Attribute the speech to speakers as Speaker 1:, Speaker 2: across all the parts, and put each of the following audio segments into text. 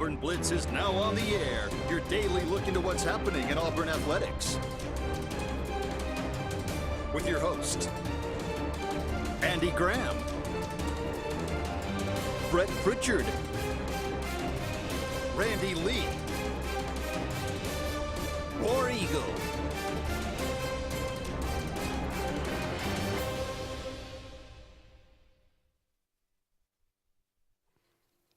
Speaker 1: Auburn Blitz is now on the air. Your daily look into what's happening in Auburn athletics. With your host, Andy Graham, Brett Pritchard, Randy Lee, War Eagle.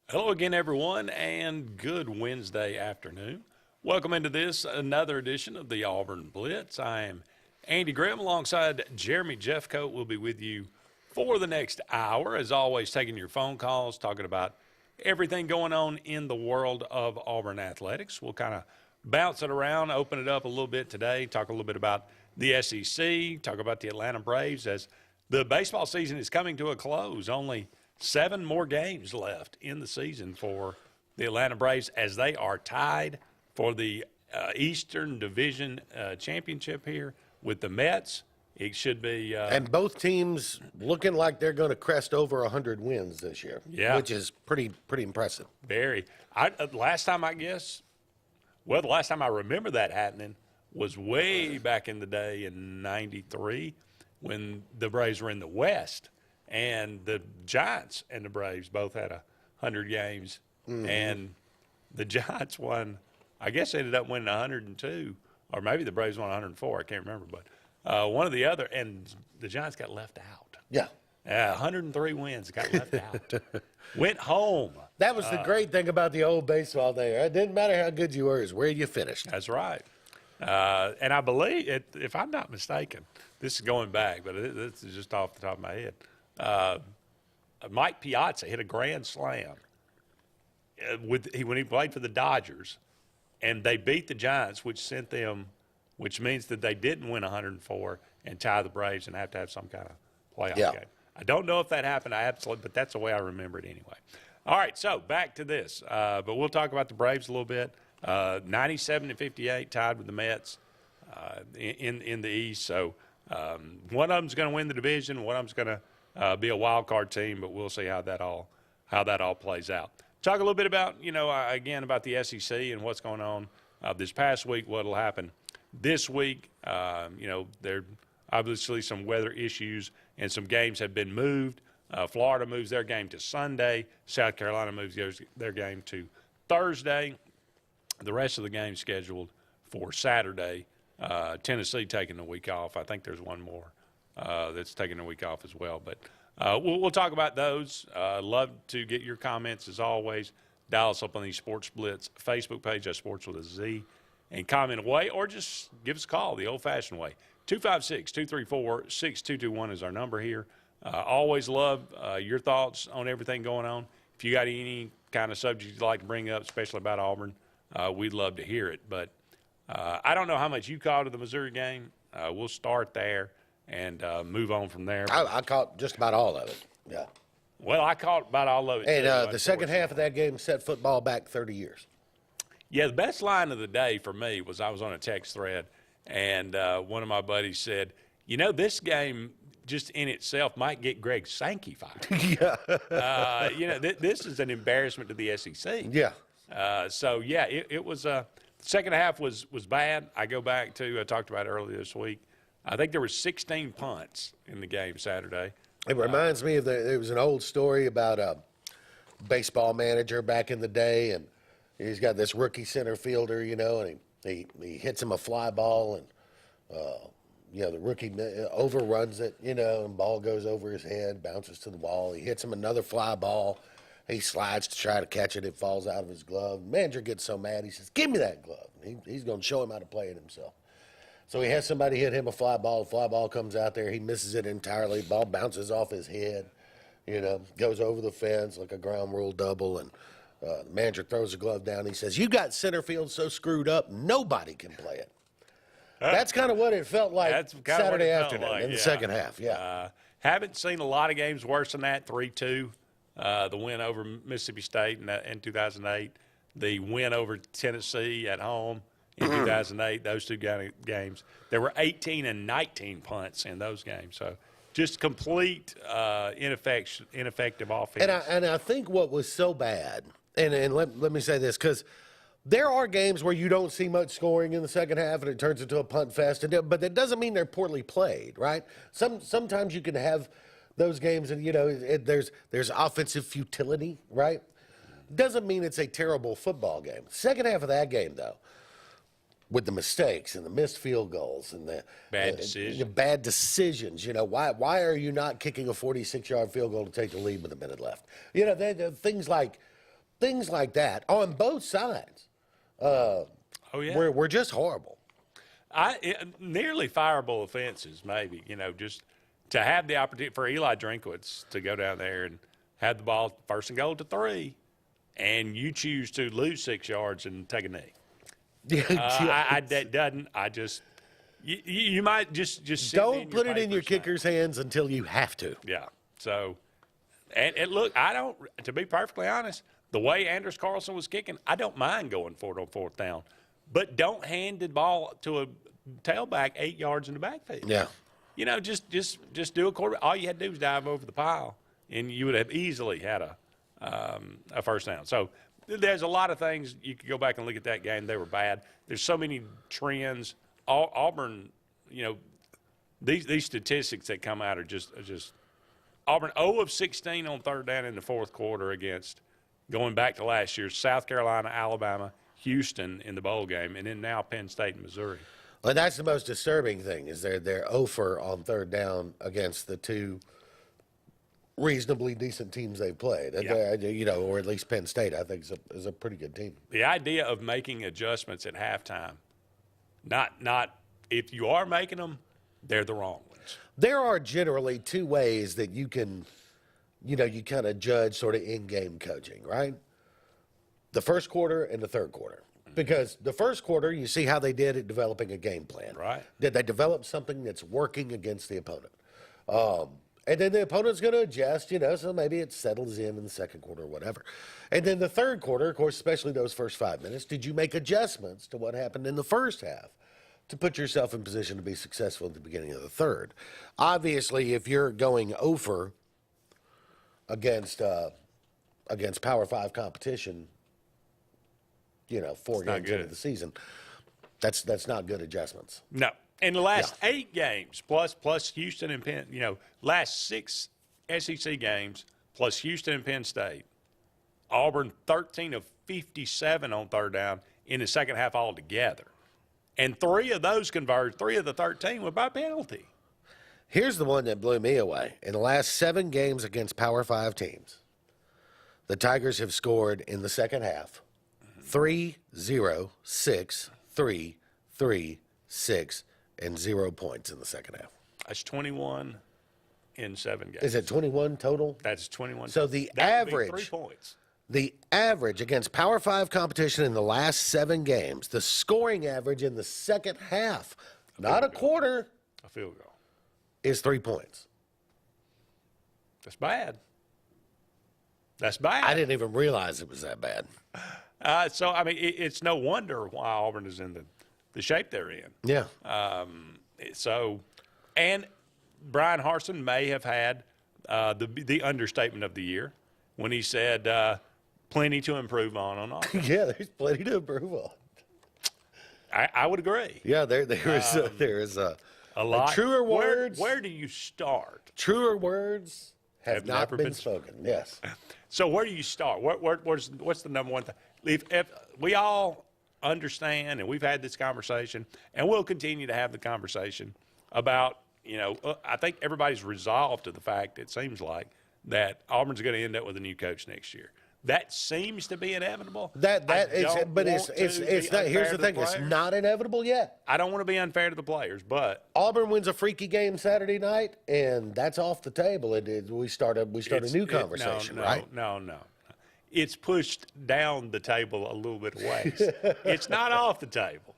Speaker 2: Hello again, everyone, and good Wednesday afternoon. Welcome into another edition of the Auburn Blitz. I am Andy Graham alongside Jeremy Jeffcoat. We'll be with you for the next hour, as always, taking your phone calls, talking about everything going on in the world of Auburn athletics. We'll kind of bounce it around, open it up a little bit today, talk a little bit about the SEC, talk about the Atlanta Braves as the baseball season is coming to a close. Only 7 more games left in the season for the Atlanta Braves as they are tied for the Eastern Division championship here with the Mets. It should be
Speaker 3: and both teams looking like they're going to crest over 100 wins this year, which is pretty impressive.
Speaker 2: Very. The last time I remember that happening was way back in the day in '93 when the Braves were in the West. And the Giants and the Braves both had 100 games. Mm-hmm. And the Giants won, I guess they ended up winning 102, or maybe the Braves won 104. I can't remember. But one or the other, and the Giants got left out.
Speaker 3: Yeah.
Speaker 2: 103 wins, got left out. Went home.
Speaker 3: That was the great thing about the old baseball there. It didn't matter how good you were, it's where you finished.
Speaker 2: That's right. And I believe, if I'm not mistaken, this is going back, but this is just off the top of my head. Mike Piazza hit a grand slam when he played for the Dodgers, and they beat the Giants, which means that they didn't win 104 and tie the Braves and have to have some kind of playoff game. I don't know if that happened, but that's the way I remember it anyway. All right, so back to this, but we'll talk about the Braves a little bit. 97-58, tied with the Mets in the East. So one of them's going to win the division, one of them's going to be a wild card team, but we'll see how that all plays out. Talk a little bit about, again, about the SEC and what's going on this past week, what'll happen this week. There obviously some weather issues and some games have been moved. Florida moves their game to Sunday. South Carolina moves their game to Thursday. The rest of the games scheduled for Saturday. Tennessee taking the week off. I think there's one more that's taking a week off as well. But we'll talk about those. Love to get your comments as always. Dial us up on the Sports Blitz Facebook page, that's Sports with a Z, and comment away, or just give us a call the old-fashioned way. 256-234-6221 is our number here. Always love your thoughts on everything going on. If you got any kind of subject you'd like to bring up, especially about Auburn, we'd love to hear it. But I don't know how much you caught of the Missouri game. We'll start there and move on from there.
Speaker 3: I caught just about all of it, yeah.
Speaker 2: Well, I caught about all of it.
Speaker 3: And the second half of that game set football back 30 years.
Speaker 2: Yeah, the best line of the day for me was I was on a text thread, and one of my buddies said, this game just in itself might get Greg Sankey fired.
Speaker 3: Yeah.
Speaker 2: This is an embarrassment to the SEC.
Speaker 3: Yeah.
Speaker 2: It was second half was bad. I go back to, I talked about it earlier this week. I think there were 16 punts in the game Saturday.
Speaker 3: It reminds me of there was an old story about a baseball manager back in the day, and he's got this rookie center fielder, and he hits him a fly ball, and the rookie overruns it, and ball goes over his head, bounces to the wall. He hits him another fly ball. He slides to try to catch it. It falls out of his glove. The manager gets so mad, he says, "Give me that glove." He's going to show him how to play it himself. So he has somebody hit him a fly ball. The fly ball comes out there. He misses it entirely. Ball bounces off his head, goes over the fence like a ground rule double. And the manager throws the glove down. He says, "You got center field so screwed up, nobody can play it." That's kind of what it felt like Saturday afternoon in the second half. Yeah.
Speaker 2: Haven't seen a lot of games worse than that. 3-2, the win over Mississippi State in 2008. The win over Tennessee at home in 2008, those two games. There were 18 and 19 punts in those games. So just complete ineffective offense.
Speaker 3: And I think what was so bad And let me say this, because there are games where you don't see much scoring in the second half and it turns into a punt fest, but that doesn't mean they're poorly played, right? Sometimes you can have those games and, there's offensive futility, right? Doesn't mean it's a terrible football game. Second half of that game, though, with the mistakes and the missed field goals and the bad decisions, why are you not kicking a 46-yard field goal to take the lead with a minute left? Things like that on both sides. We're just horrible.
Speaker 2: Nearly fireable offenses, maybe. Just to have the opportunity for Eli Drinkwitz to go down there and have the ball first and goal to 3, and you choose to lose 6 yards and take a knee. That doesn't. You might just sit
Speaker 3: don't put it in your kicker's hands until you have to.
Speaker 2: Yeah. So, and look, I don't. To be perfectly honest, the way Anders Carlson was kicking, I don't mind going for it on 4th down, but don't hand the ball to a tailback 8 yards in the backfield.
Speaker 3: Yeah.
Speaker 2: Just do a quarter. All you had to do was dive over the pile, and you would have easily had a first down. So there's a lot of things you could go back and look at that game. They were bad. There's so many trends. Auburn, these statistics that come out are just Auburn 0 of 16 on 3rd down in the 4th quarter against, going back to last year's South Carolina, Alabama, Houston in the bowl game, and then now Penn State and Missouri.
Speaker 3: Well, that's the most disturbing thing is they're 0 for on 3rd down against the 2 reasonably decent teams they've played.
Speaker 2: Yeah.
Speaker 3: Or at least Penn State, I think, is a pretty good team.
Speaker 2: The idea of making adjustments at halftime, not if you are making them, they're the wrong ones.
Speaker 3: There are generally 2 ways that you can, you kind of judge sort of in-game coaching, right? The first quarter and the third quarter. Because the first quarter, you see how they did at developing a game plan.
Speaker 2: Right.
Speaker 3: Did they develop something that's working against the opponent? And then the opponent's going to adjust, so maybe it settles in the second quarter or whatever. And then the third quarter, of course, especially those first 5 minutes, did you make adjustments to what happened in the first half to put yourself in position to be successful at the beginning of the third? Obviously, if you're going over against Power 5 competition, 4 games into the season, that's not good adjustments.
Speaker 2: No. In the last 8 games, plus Houston and Penn, last 6 SEC games, plus Houston and Penn State, Auburn 13 of 57 on 3rd down in the second half altogether. And 3 of those converted, 3 of the 13 were by penalty.
Speaker 3: Here's the one that blew me away. In the last 7 games against Power 5 teams, the Tigers have scored in the second half 3, 0, 6, 3, 3, 6, and 0 points in the second half.
Speaker 2: That's 21 in 7 games.
Speaker 3: Is it 21 total?
Speaker 2: That's 21.
Speaker 3: So the
Speaker 2: that would be
Speaker 3: average,
Speaker 2: 3 points.
Speaker 3: The average against Power 5 competition in the last 7 games, the scoring average in the second half, not a quarter,
Speaker 2: a field goal,
Speaker 3: is 3 points.
Speaker 2: That's bad. That's bad.
Speaker 3: I didn't even realize it was that bad.
Speaker 2: So, I mean, it's no wonder why Auburn is in the shape they're in.
Speaker 3: Yeah.
Speaker 2: And Brian Harsin may have had the understatement of the year when he said plenty to improve on offense.
Speaker 3: Yeah, there's plenty to improve on.
Speaker 2: I would agree.
Speaker 3: Yeah, there is a lot. Truer words.
Speaker 2: Where do you start?
Speaker 3: Truer words have not been spoken. Yes.
Speaker 2: So where do you start? What's the number one thing? If we all understand, and we've had this conversation, and we'll continue to have the conversation about, I think everybody's resolved to the fact, it seems like, that Auburn's going to end up with a new coach next year. That seems to be inevitable.
Speaker 3: But it's not. Here's the thing: it's not inevitable yet.
Speaker 2: I don't want to be unfair to the players, but
Speaker 3: Auburn wins a freaky game Saturday night, and that's off the table. We start a new conversation, right?
Speaker 2: No. It's pushed down the table a little bit of ways. It's not off the table.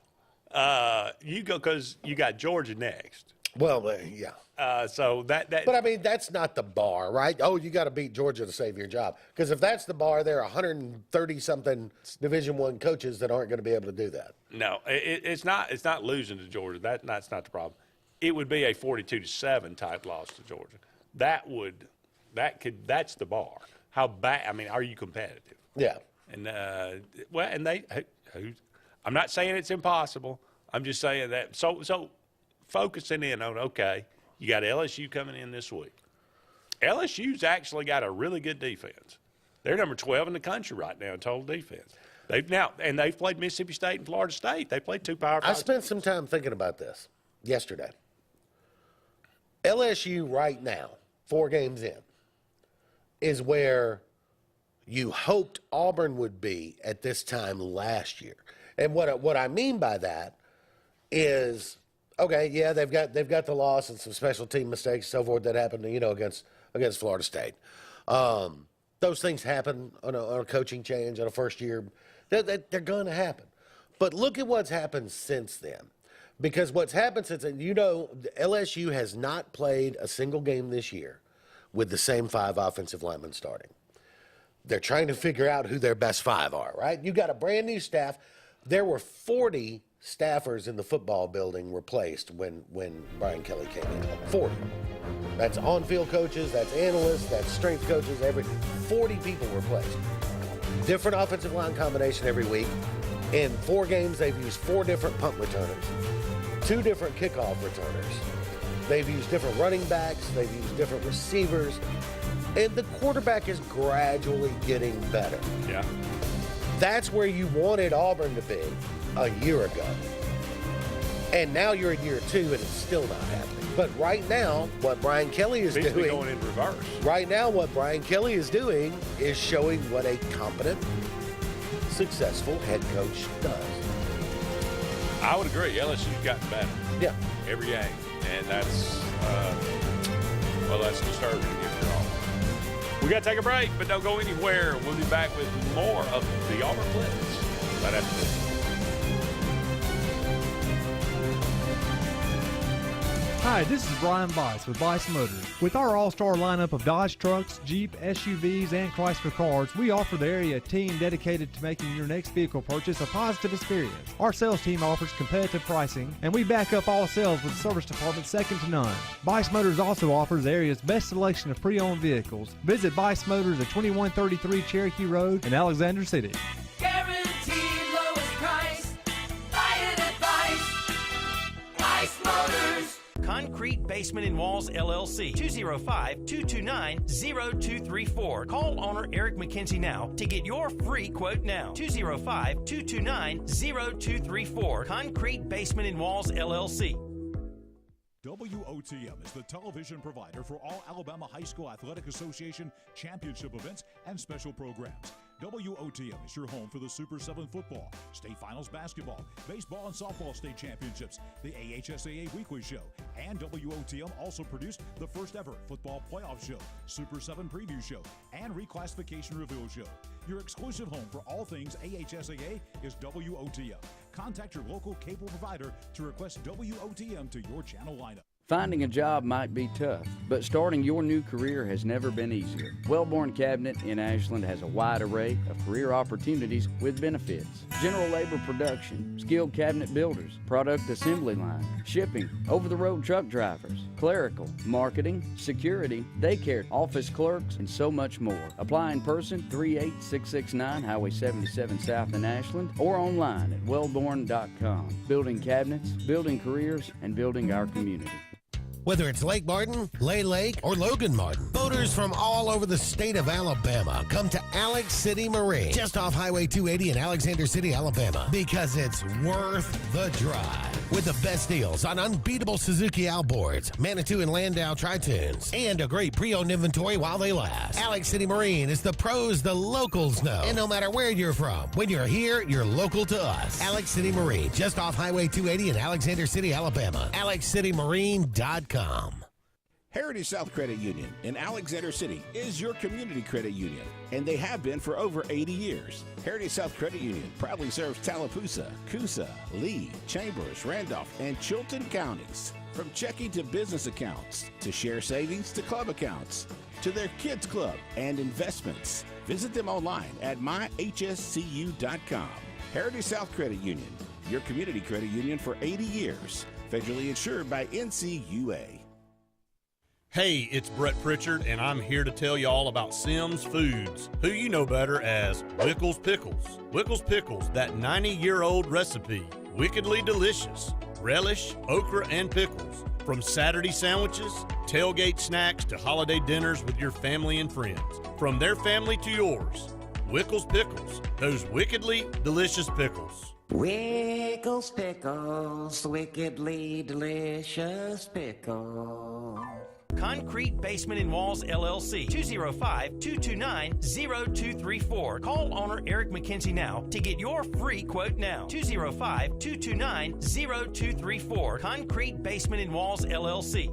Speaker 2: You go because you got Georgia next.
Speaker 3: Well, yeah.
Speaker 2: But
Speaker 3: I mean, that's not the bar, right? Oh, you got to beat Georgia to save your job. Because if that's the bar, there are 130-something Division I coaches that aren't going to be able to do that.
Speaker 2: No, it's not. It's not losing to Georgia. That's not the problem. It would be a 42-7 type loss to Georgia. That's the bar. How bad? I mean, are you competitive?
Speaker 3: Yeah.
Speaker 2: And and they. I'm not saying it's impossible. I'm just saying that. So focusing in on, okay, you got LSU coming in this week. LSU's actually got a really good defense. They're number 12 in the country right now in total defense. They've played Mississippi State and Florida State. They played two Power 5
Speaker 3: I spent some time thinking about this yesterday. LSU right now, 4 games in, is where you hoped Auburn would be at this time last year. And what I mean by that is, okay, yeah, they've got the loss and some special team mistakes, so forth that happened, against Florida State. Those things happen on a coaching change on a first year. They're going to happen. But look at what's happened since then. Because what's happened since then, LSU has not played a single game this year with the same 5 offensive linemen starting. They're trying to figure out who their best 5 are, right? You got a brand new staff. There were 40 staffers in the football building replaced when Brian Kelly came in. 40. That's on-field coaches, that's analysts, that's strength coaches, 40 people replaced. Different offensive line combination every week. In 4 games, they've used 4 different punt returners, 2 different kickoff returners. They've used different running backs. They've used different receivers. And the quarterback is gradually getting better.
Speaker 2: Yeah.
Speaker 3: That's where you wanted Auburn to be a year ago. And now you're in year 2 and it's still not happening. But right now, what Brian Kelly is doing,
Speaker 2: going in reverse.
Speaker 3: Right now, what Brian Kelly is doing is showing what a competent, successful head coach does.
Speaker 2: I would agree. LSU's gotten better.
Speaker 3: Yeah.
Speaker 2: Every game. And that's, that's disturbing if you're all. We got to take a break, but don't go anywhere. We'll be back with more of the Auburn Blitz right after this.
Speaker 4: Hi, this is Brian Bice with Bice Motors. With our all-star lineup of Dodge trucks, Jeep, SUVs, and Chrysler cars, we offer the area team dedicated to making your next vehicle purchase a positive experience. Our sales team offers competitive pricing, and we back up all sales with a service department second to none. Bice Motors also offers the area's best selection of pre-owned vehicles. Visit Bice Motors at 2133 Cherokee Road in Alexander City.
Speaker 5: Guaranteed lowest price. Buy it at Bice Motors. Concrete Basement and Walls, LLC, 205-229-0234. Call owner Eric McKenzie now to get your free quote now. 205-229-0234. Concrete Basement and Walls, LLC.
Speaker 6: WOTM is the television provider for all Alabama High School Athletic Association championship events and special programs. WOTM is your home for the Super 7 football, state finals basketball, baseball and softball state championships, the AHSAA weekly show, and WOTM also produced the first ever football playoff show, Super 7 preview show, and reclassification reveal show. Your exclusive home for all things AHSAA is WOTM. Contact your local cable provider to request WOTM to your channel lineup.
Speaker 7: Finding a job might be tough, but starting your new career has never been easier. Wellborn Cabinet in Ashland has a wide array of career opportunities with benefits. General labor production, skilled cabinet builders, product assembly line, shipping, over-the-road truck drivers, clerical, marketing, security, daycare, office clerks, and so much more. Apply in person, 38669 Highway 77 South in Ashland, or online at wellborn.com. Building cabinets, building careers, and building our community.
Speaker 3: Whether it's Lake Martin, Lay Lake, or Logan Martin, boaters from all over the state of Alabama come to Alex City Marine, just off Highway 280 in Alexander City, Alabama, because it's worth the drive. With the best deals on unbeatable Suzuki outboards, Manitou and Landau Tritoons, and a great pre-owned inventory while they last. Alex City Marine is the pros the locals know. And no matter where you're from, when you're here, you're local to us. Alex City Marine, just off Highway 280 in Alexander City, Alabama. AlexCityMarine.com.
Speaker 8: Heritage South Credit Union in Alexander City is your community credit union, and they have been for over 80 years. Heritage South Credit Union proudly serves Tallapoosa, Coosa, Lee, Chambers, Randolph, and Chilton counties. From checking to business accounts, to share savings to club accounts, to their kids club and investments. Visit them online at myhscu.com. Heritage South Credit Union, your community credit union for 80 years. Federally insured by NCUA.
Speaker 9: Hey, it's Brett Pritchard, and I'm here to tell you all about Sims Foods, who you know better as Wickles Pickles. Wickles Pickles, that 90-year-old recipe, wickedly delicious. Relish, okra, and pickles. From Saturday sandwiches, tailgate snacks, to holiday dinners with your family and friends. From their family to yours, Wickles Pickles, those wickedly delicious pickles.
Speaker 10: Wickles Pickles, wickedly delicious pickles.
Speaker 5: Concrete Basement and Walls LLC, 205-229-0234. Call owner Eric McKenzie now to get your free quote now. 205-229-0234. Concrete Basement and Walls LLC.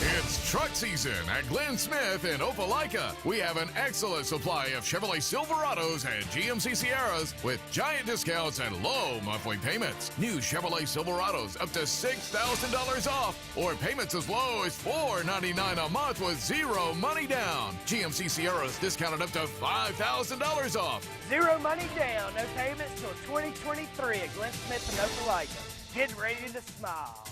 Speaker 11: It's truck season at Glenn Smith in Opelika. We have an excellent supply of Chevrolet Silverados and GMC Sierras with giant discounts and low monthly payments. New Chevrolet Silverados up to $6,000 off, or payments as low as $499 a month with zero money down. GMC Sierras discounted up to $5,000 off.
Speaker 12: Zero money down, no payments till 2023 at Glenn Smith in Opelika. Get ready to smile.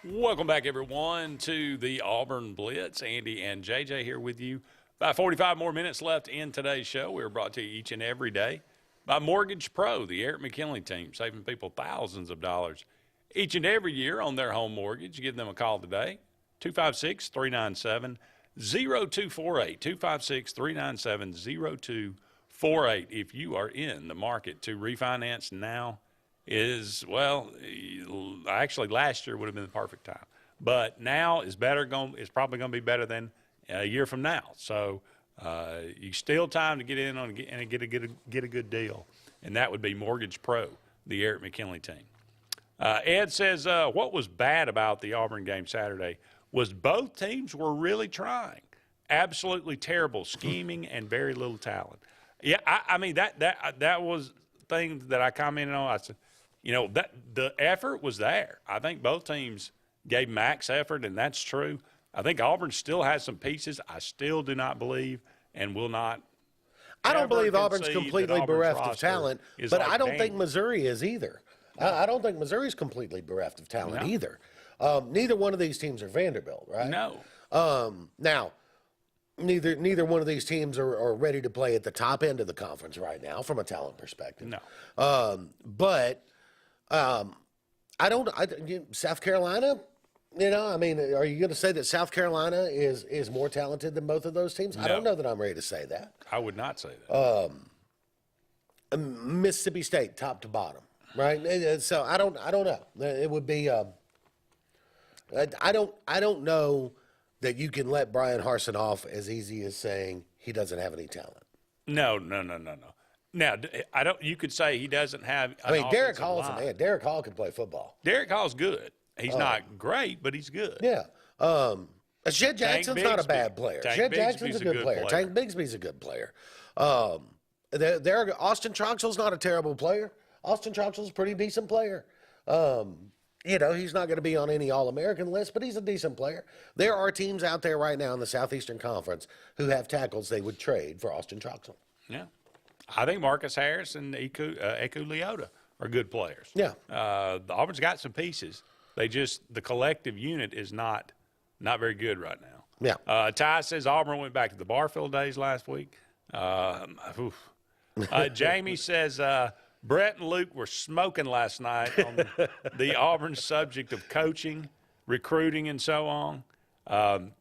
Speaker 2: Welcome back, everyone, to the Auburn Blitz. Andy and JJ here with you. About 45 more minutes left in today's show. We're brought to you each and every day by Mortgage Pro, the Eric McKinley team, saving people thousands of dollars each and every year on their home mortgage. Give them a call today, 256-397-0248, 256-397-0248. If you are in the market to refinance now, actually last year would have been the perfect time, but now is better. It's probably going to be better than a year from now. So you still time to get in on and get a good deal, and that would be Mortgage Pro, the Eric McKinley team. Ed says what was bad about the Auburn game Saturday was both teams were really trying. Absolutely terrible scheming and very little talent. Yeah, I mean that was things that I commented on. I said, that the effort was there. I think both teams gave max effort, and that's true. I think Auburn still has some pieces. I still do not believe and will not.
Speaker 3: I don't believe Auburn's completely bereft of talent, but I don't think Missouri is either. No. I don't think Missouri's completely bereft of talent either. Neither one of these teams are Vanderbilt, right?
Speaker 2: No.
Speaker 3: Now, neither one of these teams are ready to play at the top end of the conference right now from a talent perspective.
Speaker 2: No.
Speaker 3: South Carolina, are you going to say that South Carolina is more talented than both of those teams?
Speaker 2: No.
Speaker 3: I don't know that I'm ready to say that.
Speaker 2: I would not say that.
Speaker 3: Mississippi State, top to bottom, right? So I don't know. It would be. I don't know that you can let Brian Harsin off as easy as saying he doesn't have any talent.
Speaker 2: No. Now, you could say he doesn't have.
Speaker 3: Derek Hall's a man. Derek Hall can play football.
Speaker 2: Derek Hall's good. He's not great, but he's good.
Speaker 3: Yeah. Shed Jackson's not a bad player. Shed Jackson's a good player. Tank Bigsby's a good player. Austin Troxell's not a terrible player. Austin Troxell's a pretty decent player. He's not going to be on any All-American list, but he's a decent player. There are teams out there right now in the Southeastern Conference who have tackles they would trade for Austin Troxell.
Speaker 2: Yeah. I think Marcus Harris and Eku Leota are good players.
Speaker 3: Yeah.
Speaker 2: The Auburn's got some pieces. The collective unit is not very good right now.
Speaker 3: Yeah.
Speaker 2: Ty says Auburn went back to the Barfield days last week. Jamie says Brett and Luke were smoking last night on the Auburn subject of coaching, recruiting, and so on.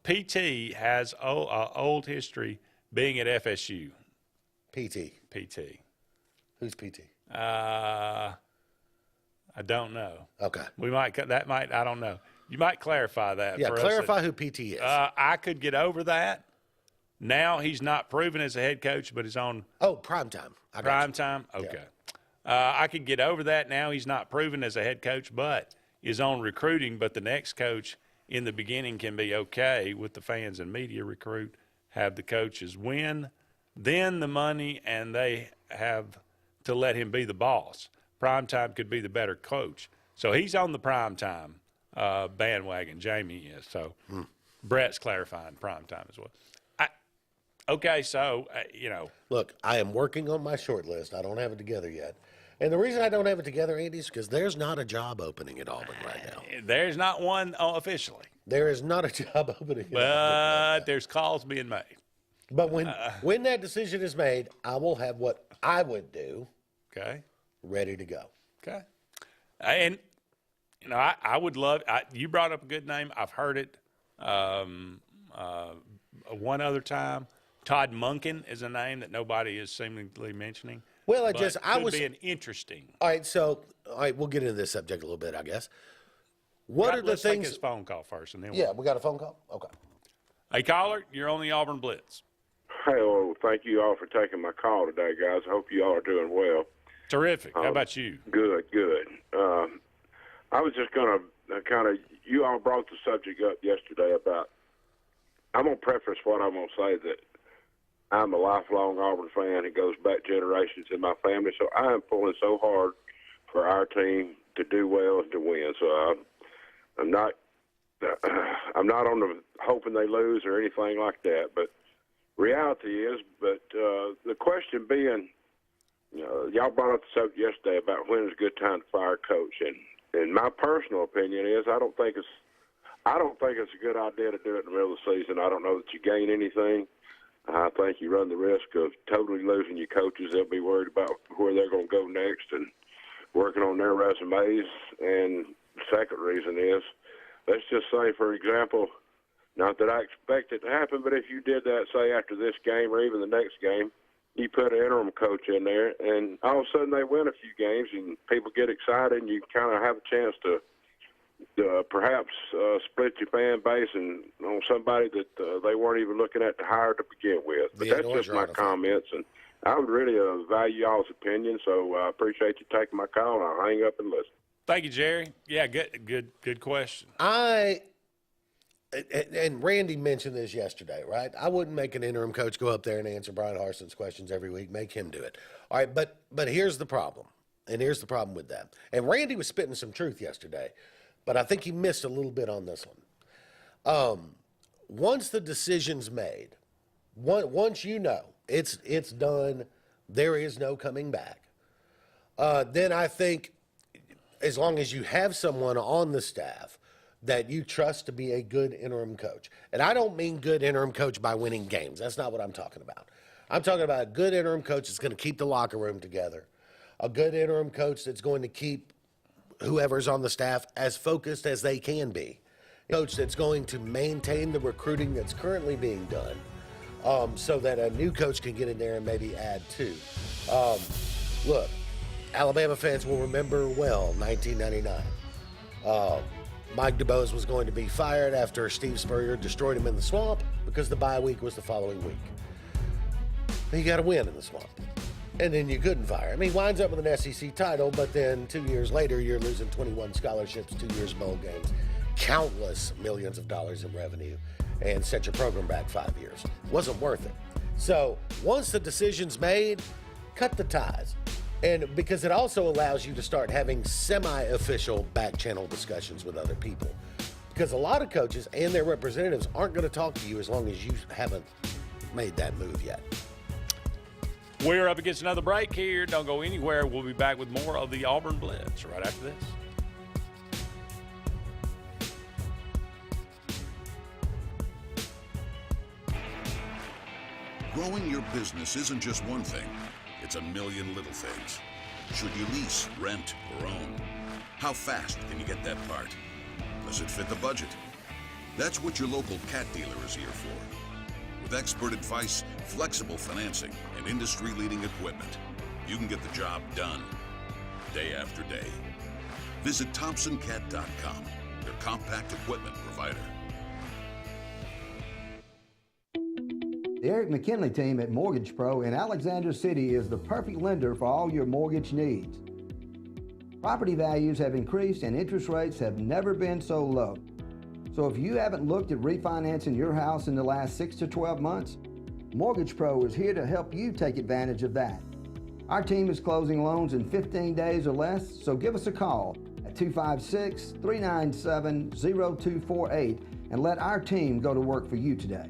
Speaker 2: PT has old history being at FSU.
Speaker 3: PT. Who's PT?
Speaker 2: I don't know.
Speaker 3: Okay.
Speaker 2: I don't know. You might clarify that.
Speaker 3: Yeah,
Speaker 2: for
Speaker 3: clarify
Speaker 2: us.
Speaker 3: Who PT is.
Speaker 2: I could get over that. Now he's not proven as a head coach, but he's on.
Speaker 3: Oh, prime time.
Speaker 2: Prime time? Okay. Yeah. I could get over that. Now he's not proven as a head coach, but is on recruiting. But the next coach in the beginning can be okay with the fans and media recruit, have the coaches win, then the money, and they have to let him be the boss. Primetime could be the better coach. So he's on the primetime bandwagon, Jamie is. So Brett's clarifying primetime as well. Okay, so,
Speaker 3: Look, I am working on my short list. I don't have it together yet. And the reason I don't have it together, Andy, is because there's not a job opening at Auburn right now.
Speaker 2: There's not one officially.
Speaker 3: There is not a job opening at Auburn.
Speaker 2: But there's calls being made.
Speaker 3: But when that decision is made, I will have what I would do ready to go.
Speaker 2: Okay. And, I would love you brought up a good name. I've heard it one other time. Todd Monken is a name that nobody is seemingly mentioning.
Speaker 3: Well,
Speaker 2: could be an interesting.
Speaker 3: All right, we'll get into this subject a little bit, I guess. What are the
Speaker 2: Let's take
Speaker 3: things?
Speaker 2: his phone call first, and then
Speaker 3: We got a phone call. Okay.
Speaker 2: Hey, caller, you're on the Auburn Blitz.
Speaker 13: Hey, well, thank you all for taking my call today, guys. I hope you all are doing well.
Speaker 2: Terrific. How about you?
Speaker 13: Good. I was just going to you all brought the subject up yesterday about, I'm going to preface what I'm going to say that I'm a lifelong Auburn fan. It goes back generations in my family, so I am pulling so hard for our team to do well and to win. So I'm not on the hoping they lose or anything like that. But reality is, the question being, y'all brought up the subject yesterday about when is a good time to fire a coach, and my personal opinion is I don't think it's a good idea to do it in the middle of the season. I don't know that you gain anything. I think you run the risk of totally losing your coaches. They'll be worried about where they're going to go next and working on their resumes. And the second reason is, let's just say, for example, not that I expect it to happen, but if you did that, say, after this game or even the next game, you put an interim coach in there, and all of a sudden they win a few games, and people get excited, and you kind of have a chance to perhaps split your fan base and on somebody that they weren't even looking at to hire to begin with. But that's just my comments, and I would really value y'all's opinion, so I appreciate you taking my call, and I'll hang up and listen.
Speaker 2: Thank you, Jerry. Yeah, good question.
Speaker 3: And Randy mentioned this yesterday, right? I wouldn't make an interim coach go up there and answer Brian Harson's questions every week. Make him do it. All right, but here's the problem, and here's the problem with that. And Randy was spitting some truth yesterday, but I think he missed a little bit on this one. Once the decision's made, once you know it's done, there is no coming back, then I think as long as you have someone on the staff that you trust to be a good interim coach. And I don't mean good interim coach by winning games. That's not what I'm talking about. I'm talking about a good interim coach that's going to keep the locker room together, a good interim coach that's going to keep whoever's on the staff as focused as they can be, a coach that's going to maintain the recruiting that's currently being done, so that a new coach can get in there and maybe add to. Look, Alabama fans will remember well 1999. Mike DuBose was going to be fired after Steve Spurrier destroyed him in the swamp because the bye week was the following week. He got a win in the swamp. And then you couldn't fire him. He winds up with an SEC title, but then 2 years later, you're losing 21 scholarships, 2 years bowl games, countless millions of dollars in revenue, and set your program back 5 years. Wasn't worth it. So once the decision's made, cut the ties. And because it also allows you to start having semi-official back-channel discussions with other people. Because a lot of coaches and their representatives aren't going to talk to you as long as you haven't made that move yet.
Speaker 2: We're up against another break here. Don't go anywhere. We'll be back with more of the Auburn Blitz right after this.
Speaker 14: Growing your business isn't just one thing. It's a million little things. Should you lease, rent, or own? How fast can you get that part? Does it fit the budget? That's what your local cat dealer is here for. With expert advice, flexible financing, and industry-leading equipment, you can get the job done day after day. Visit ThompsonCat.com, your compact equipment provider.
Speaker 15: The Eric McKinley team at Mortgage Pro in Alexander City is the perfect lender for all your mortgage needs. Property values have increased and interest rates have never been so low. So if you haven't looked at refinancing your house in the last 6 to 12 months, Mortgage Pro is here to help you take advantage of that. Our team is closing loans in 15 days or less, so give us a call at 256-397-0248 and let our team go to work for you today.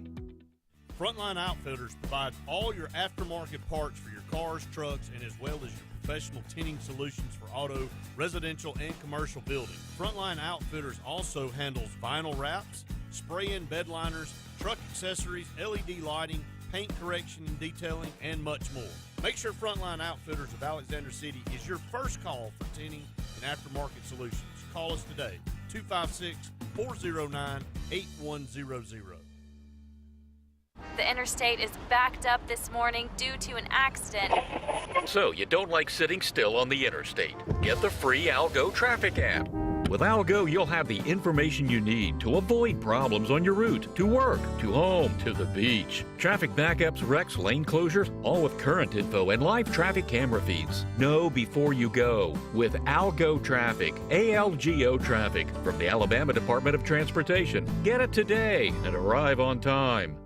Speaker 9: Frontline Outfitters provides all your aftermarket parts for your cars, trucks, and as well as your professional tinting solutions for auto, residential, and commercial buildings. Frontline Outfitters also handles vinyl wraps, spray-in bed liners, truck accessories, LED lighting, paint correction and detailing, and much more. Make sure Frontline Outfitters of Alexander City is your first call for tinting and aftermarket solutions. Call us today, 256-409-8100.
Speaker 16: The interstate is backed up this morning due to an accident.
Speaker 17: So you don't like sitting still on the interstate? Get the free Algo traffic app. With Algo, you'll have the information you need to avoid problems on your route, to work, to home, to the beach. Traffic backups, wrecks, lane closures, all with current info and live traffic camera feeds. Know before you go with Algo Traffic, ALGO Traffic from the Alabama Department of Transportation. Get it today and arrive on time.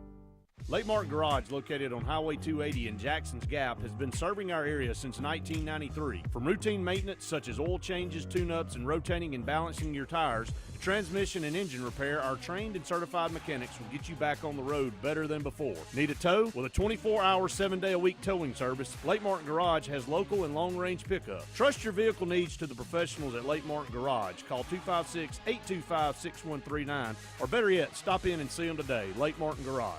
Speaker 9: Lake Martin Garage, located on Highway 280 in Jackson's Gap, has been serving our area since 1993. From routine maintenance such as oil changes, tune-ups, and rotating and balancing your tires, to transmission and engine repair, our trained and certified mechanics will get you back on the road better than before. Need a tow? With a 24-hour, 7-day-a-week towing service, Lake Martin Garage has local and long-range pickup. Trust your vehicle needs to the professionals at Lake Martin Garage. Call 256-825-6139, or better yet, stop in and see them today. Lake Martin Garage.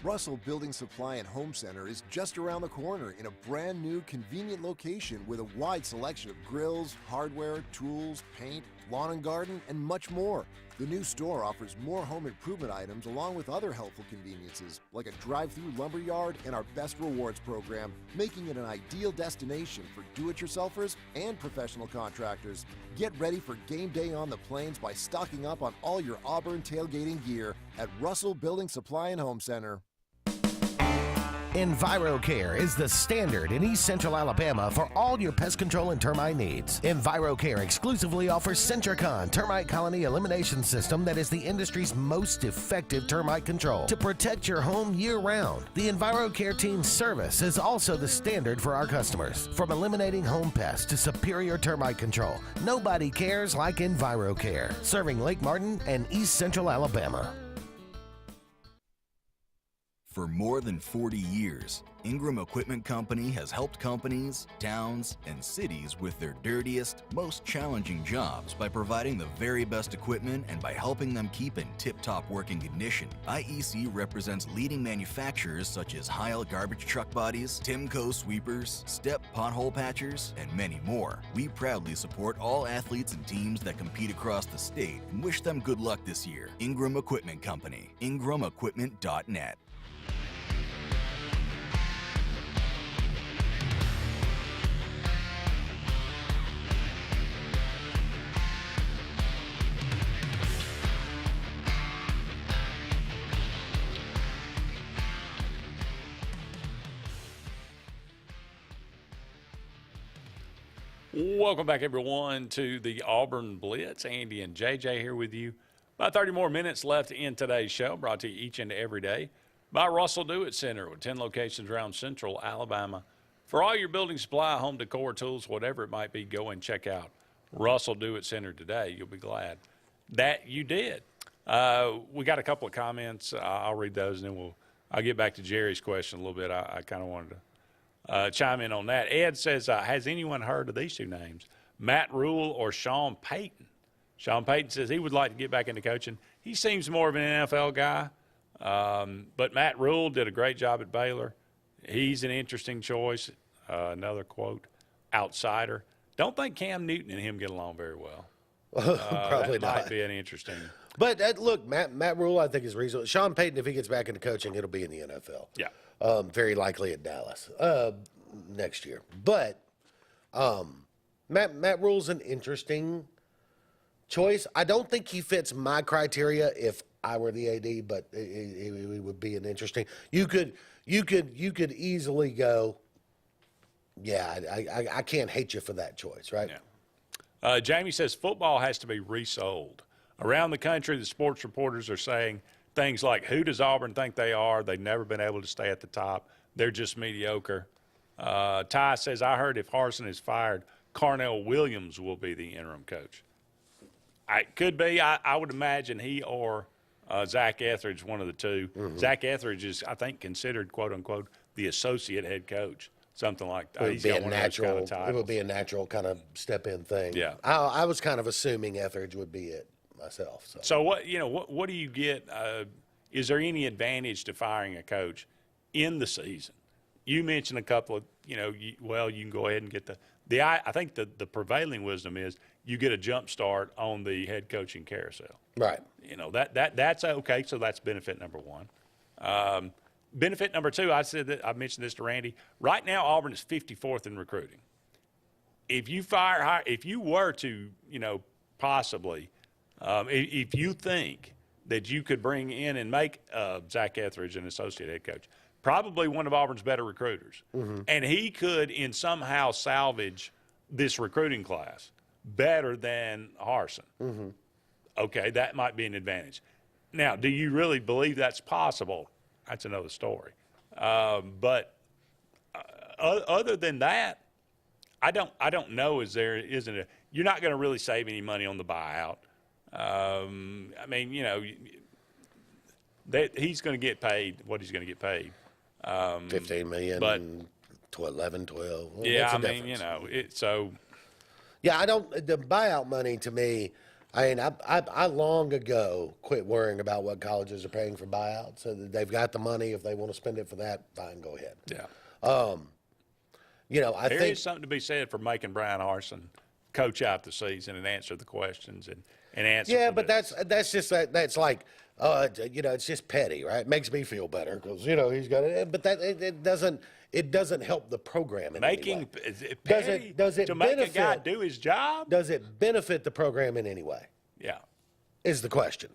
Speaker 18: Russell Building Supply and Home Center is just around the corner in a brand new, convenient location with a wide selection of grills, hardware, tools, paint, lawn and garden, and much more. The new store offers more home improvement items along with other helpful conveniences like a drive-through lumber yard and our Best Rewards program, making it an ideal destination for do-it-yourselfers and professional contractors. Get ready for game day on the plains by stocking up on all your Auburn tailgating gear at Russell Building Supply and Home Center.
Speaker 19: EnviroCare is the standard in East Central Alabama for all your pest control and termite needs. EnviroCare exclusively offers Centricon termite colony elimination system that is the industry's most effective termite control to protect your home year-round. The EnviroCare team's service is also the standard for our customers. From eliminating home pests to superior termite control, nobody cares like EnviroCare, serving Lake Martin and East Central Alabama.
Speaker 20: For more than 40 years, Ingram Equipment Company has helped companies, towns, and cities with their dirtiest, most challenging jobs by providing the very best equipment and by helping them keep in tip-top working condition. IEC represents leading manufacturers such as Heil garbage truck bodies, Timco sweepers, Step pothole patchers, and many more. We proudly support all athletes and teams that compete across the state and wish them good luck this year. Ingram Equipment Company, ingramequipment.net.
Speaker 2: Welcome back, everyone, to the Auburn Blitz. Andy and JJ here with you. About 30 more minutes left in today's show, brought to you each and every day by Russell Do-It Center with 10 locations around Central Alabama. For all your building supply, home decor, tools, whatever it might be, go and check out Russell Do-It Center today. You'll be glad that you did. We got a couple of comments. I'll read those, and then I'll get back to Jerry's question a little bit. I kind of wanted to chime in on that. Ed says, has anyone heard of these two names, Matt Rule or Sean Payton? Sean Payton says he would like to get back into coaching. He seems more of an NFL guy, but Matt Rule did a great job at Baylor. He's an interesting choice. Another quote, outsider. Don't think Cam Newton and him get along very well.
Speaker 3: Probably
Speaker 2: that
Speaker 3: not.
Speaker 2: might be an interesting.
Speaker 3: But look, Matt Rule, I think is reasonable. Sean Payton, if he gets back into coaching, it'll be in the NFL.
Speaker 2: Yeah.
Speaker 3: Very likely at Dallas next year. But Matt Rule's an interesting choice. I don't think he fits my criteria if I were the AD, but it would be an interesting. You could easily go. Yeah, I can't hate you for that choice, right?
Speaker 2: Yeah. Jamie says football has to be resold. Around the country, the sports reporters are saying things like, who does Auburn think they are? They've never been able to stay at the top. They're just mediocre. Ty says, I heard if Harsin is fired, Carnell Williams will be the interim coach. It could be. I would imagine he or Zach Etheridge, one of the two.
Speaker 3: Mm-hmm.
Speaker 2: Zach Etheridge is, I think, considered, quote unquote, the associate head coach, something like that.
Speaker 3: It would
Speaker 2: He's
Speaker 3: be
Speaker 2: got
Speaker 3: a
Speaker 2: one of those kind
Speaker 3: natural.
Speaker 2: of titles.
Speaker 3: It would be a natural kind of step-in thing.
Speaker 2: Yeah.
Speaker 3: I was kind of assuming Etheridge would be it myself.
Speaker 2: So what do you get? Is there any advantage to firing a coach in the season? You mentioned a couple of, you can go ahead and get I think the prevailing wisdom is you get a jump start on the head coaching carousel.
Speaker 3: Right.
Speaker 2: That's okay. So that's benefit number one. Benefit number two, I mentioned this to Randy. Right now, Auburn is 54th in recruiting. If you were to, possibly, if you think that you could bring in and make Zach Etheridge an associate head coach, probably one of Auburn's better recruiters, and he could somehow salvage this recruiting class better than Harsin. Okay, that might be an advantage. Now, do you really believe that's possible? That's another story. But other than that, I don't know. You're not going to really save any money on the buyout. He's going to get paid what he's going to get paid.
Speaker 3: $15 million,
Speaker 2: but
Speaker 3: 11, 12. Well,
Speaker 2: yeah,
Speaker 3: Yeah, the buyout money to me, I long ago quit worrying about what colleges are paying for buyouts. So that they've got the money. If they want to spend it for that, fine, go ahead.
Speaker 2: Yeah.
Speaker 3: I
Speaker 2: there
Speaker 3: think
Speaker 2: is something to be said for making Brian Harsin coach out the season and answer the questions and answer.
Speaker 3: Yeah, but that's like it's just petty, right? It makes me feel better because he's got it, but it doesn't help the program in any way. Does it
Speaker 2: to
Speaker 3: benefit,
Speaker 2: make a guy do his job?
Speaker 3: Does it benefit the program in any way?
Speaker 2: Yeah,
Speaker 3: is the question,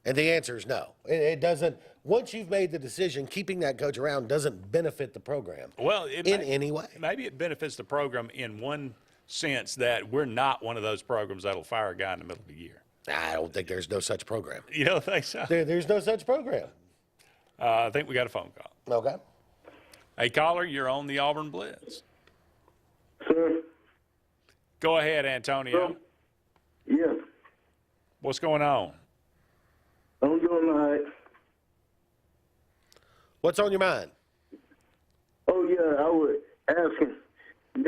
Speaker 3: and the answer is no. It doesn't. Once you've made the decision, keeping that coach around doesn't benefit the program.
Speaker 2: Well,
Speaker 3: any way.
Speaker 2: Maybe it benefits the program in one sense that we're not one of those programs that'll fire a guy in the middle of the year.
Speaker 3: I don't think there's no such program.
Speaker 2: You don't think so?
Speaker 3: There's no such program.
Speaker 2: I think we got a phone call.
Speaker 3: Okay.
Speaker 2: Hey, caller, you're on the Auburn Blitz.
Speaker 13: Sir?
Speaker 2: Go ahead, Antonio.
Speaker 13: Yes.
Speaker 2: What's going on?
Speaker 13: I'm doing all right.
Speaker 3: What's on your mind?
Speaker 13: Oh, yeah, I was asking, who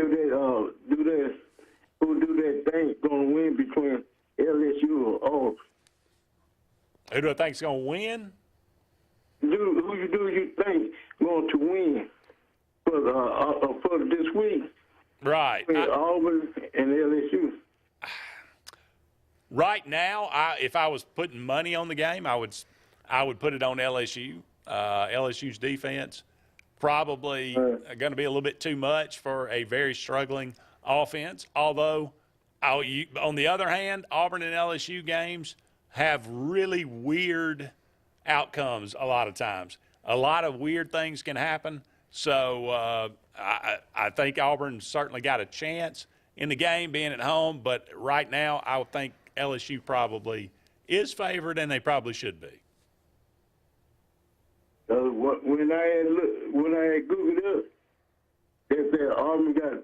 Speaker 13: do they think going to win between LSU or Auburn?
Speaker 2: Who do I think is going to win?
Speaker 13: Who do you think going to win for this week?
Speaker 2: Right.
Speaker 13: Auburn and LSU.
Speaker 2: Right now, if I was putting money on the game, I would put it on LSU. LSU's defense probably going to be a little bit too much for a very struggling offense. Although, on the other hand, Auburn and LSU games have really weird outcomes a lot of times. A lot of weird things can happen. So I think Auburn certainly got a chance in the game being at home. But right now, I would think LSU probably is favored, and they probably should be.
Speaker 13: When I had Googled up, they said Auburn got a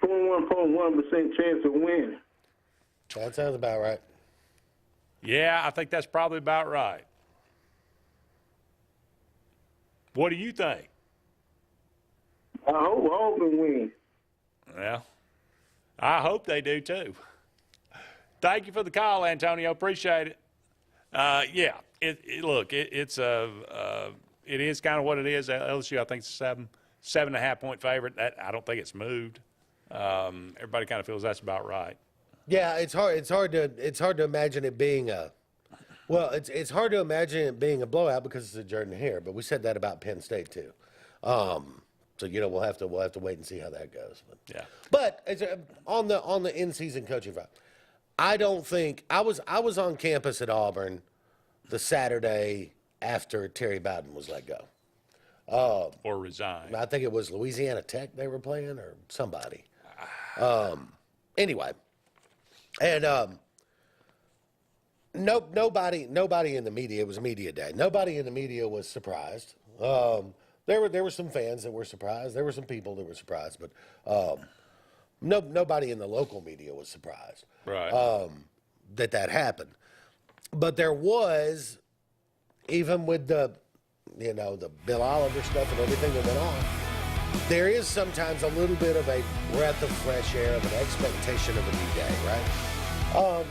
Speaker 13: 1.1% chance of winning.
Speaker 3: That sounds about right.
Speaker 2: Yeah, I think that's probably about right. What do you think?
Speaker 13: I hope Auburn wins.
Speaker 2: Well, I hope they do too. Thank you for the call, Antonio. Appreciate it. Yeah, it is kind of what it is. LSU, I think, is a 7.5 point favorite. I don't think it's moved. Everybody kind of feels that's about right.
Speaker 3: Yeah, it's hard to imagine it being it's hard to imagine it being a blowout because it's a Jordan Hare. But we said that about Penn State too. So we'll have to wait and see how that goes. But it's, on the in-season coaching front, I don't think I was on campus at Auburn the Saturday after Terry Bowden was let go.
Speaker 2: Or resigned.
Speaker 3: I think it was Louisiana Tech they were playing or somebody. Anyway, and nobody in the media, it was media day. Nobody in the media was surprised. There were some fans that were surprised. There were some people that were surprised, but nobody in the local media was surprised.
Speaker 2: Right.
Speaker 3: That happened. But there was, even with the Bill Oliver stuff and everything that went on, there is sometimes a little bit of a breath of fresh air, of an expectation of a new day, right?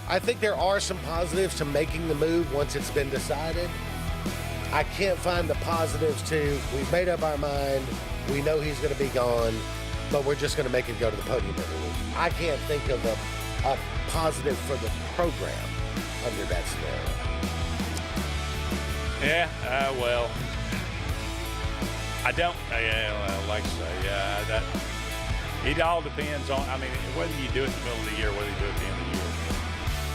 Speaker 3: I think there are some positives to making the move once it's been decided. I can't find the positives to, we've made up our mind, we know he's going to be gone, but we're just going to make him go to the podium every week. I can't think of a positive for the program under that scenario.
Speaker 2: Yeah, well, I don't. Like I say, it all depends on. I mean, whether you do it in the middle of the year, whether you do it at the end of the year.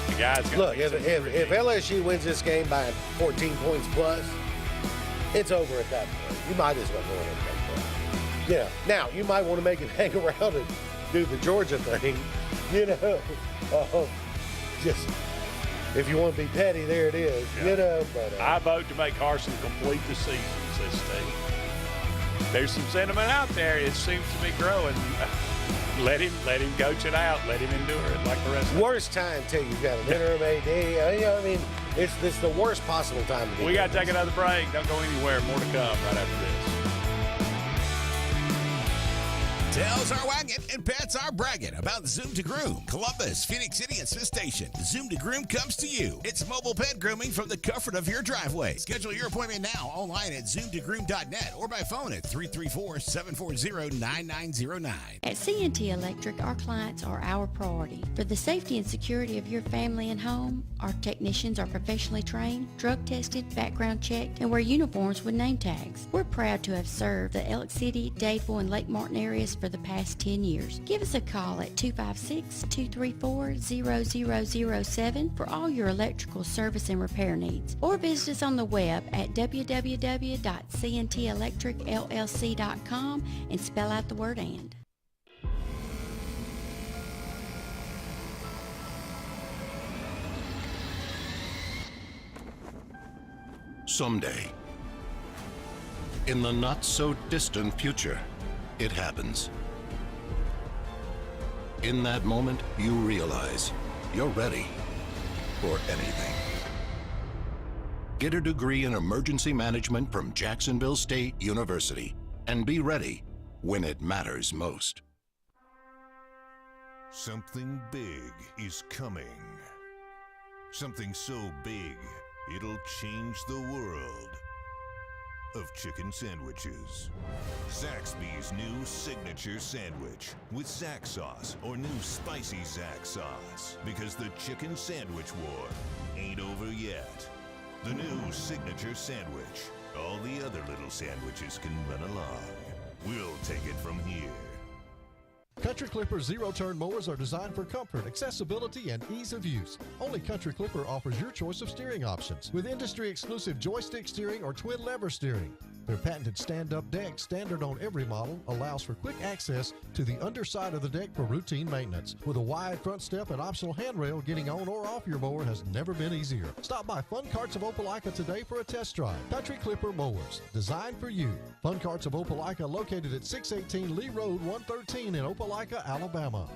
Speaker 2: The guy's
Speaker 3: look. If LSU wins this game by 14 points plus, it's over at that point. You might as well go ahead and make that. Yeah. Now you might want to make it hang around and do the Georgia thing. Just. If you want to be petty, there it is.
Speaker 2: Yeah.
Speaker 3: But
Speaker 2: I vote to make Carson complete the season, says Steve. There's some sentiment out there. It seems to be growing. Let him coach it out. Let him endure it like the rest of us.
Speaker 3: Worst time, too. You've got an interim AD. I mean, it's the worst possible time to do.
Speaker 2: We got to take another break. Don't go anywhere. More to come right after this.
Speaker 8: Tails are wagging and pets are bragging about Zoom to Groom. Columbus, Phoenix City, and Smith Station. Zoom to Groom comes to you. It's mobile pet grooming from the comfort of your driveway. Schedule your appointment now online at zoomtogroom.net or by phone at 334-740-9909.
Speaker 21: At CNT Electric, our clients are our priority. For the safety and security of your family and home, our technicians are professionally trained, drug tested, background checked, and wear uniforms with name tags. We're proud to have served the Elk City, Dadeville, and Lake Martin areas for the past 10 years. Give us a call at 256-234-0007 for all your electrical service and repair needs, or visit us on the web at www.cntelectricllc.com and spell out the word "and."
Speaker 14: Someday, in the not-so-distant future, it happens. In that moment, you realize you're ready for anything. Get a degree in emergency management from Jacksonville State University and be ready when it matters most.
Speaker 6: Something big is coming. Something so big, it'll change the world of chicken sandwiches. Zaxby's new signature sandwich with Zax sauce or new spicy Zax sauce, because the chicken sandwich war ain't over yet. The new signature sandwich. All the other little sandwiches can run along. We'll take it from here.
Speaker 22: Country Clipper zero-turn mowers are designed for comfort, accessibility, and ease of use. Only Country Clipper offers your choice of steering options with industry-exclusive joystick steering or twin lever steering. Their patented stand-up deck, standard on every model, allows for quick access to the underside of the deck for routine maintenance. With a wide front step and optional handrail, getting on or off your mower has never been easier. Stop by Fun Carts of Opelika today for a test drive. Country Clipper mowers, designed for you. Fun Carts of Opelika, located at 618 Lee Road 113 in Opelika, Alabama.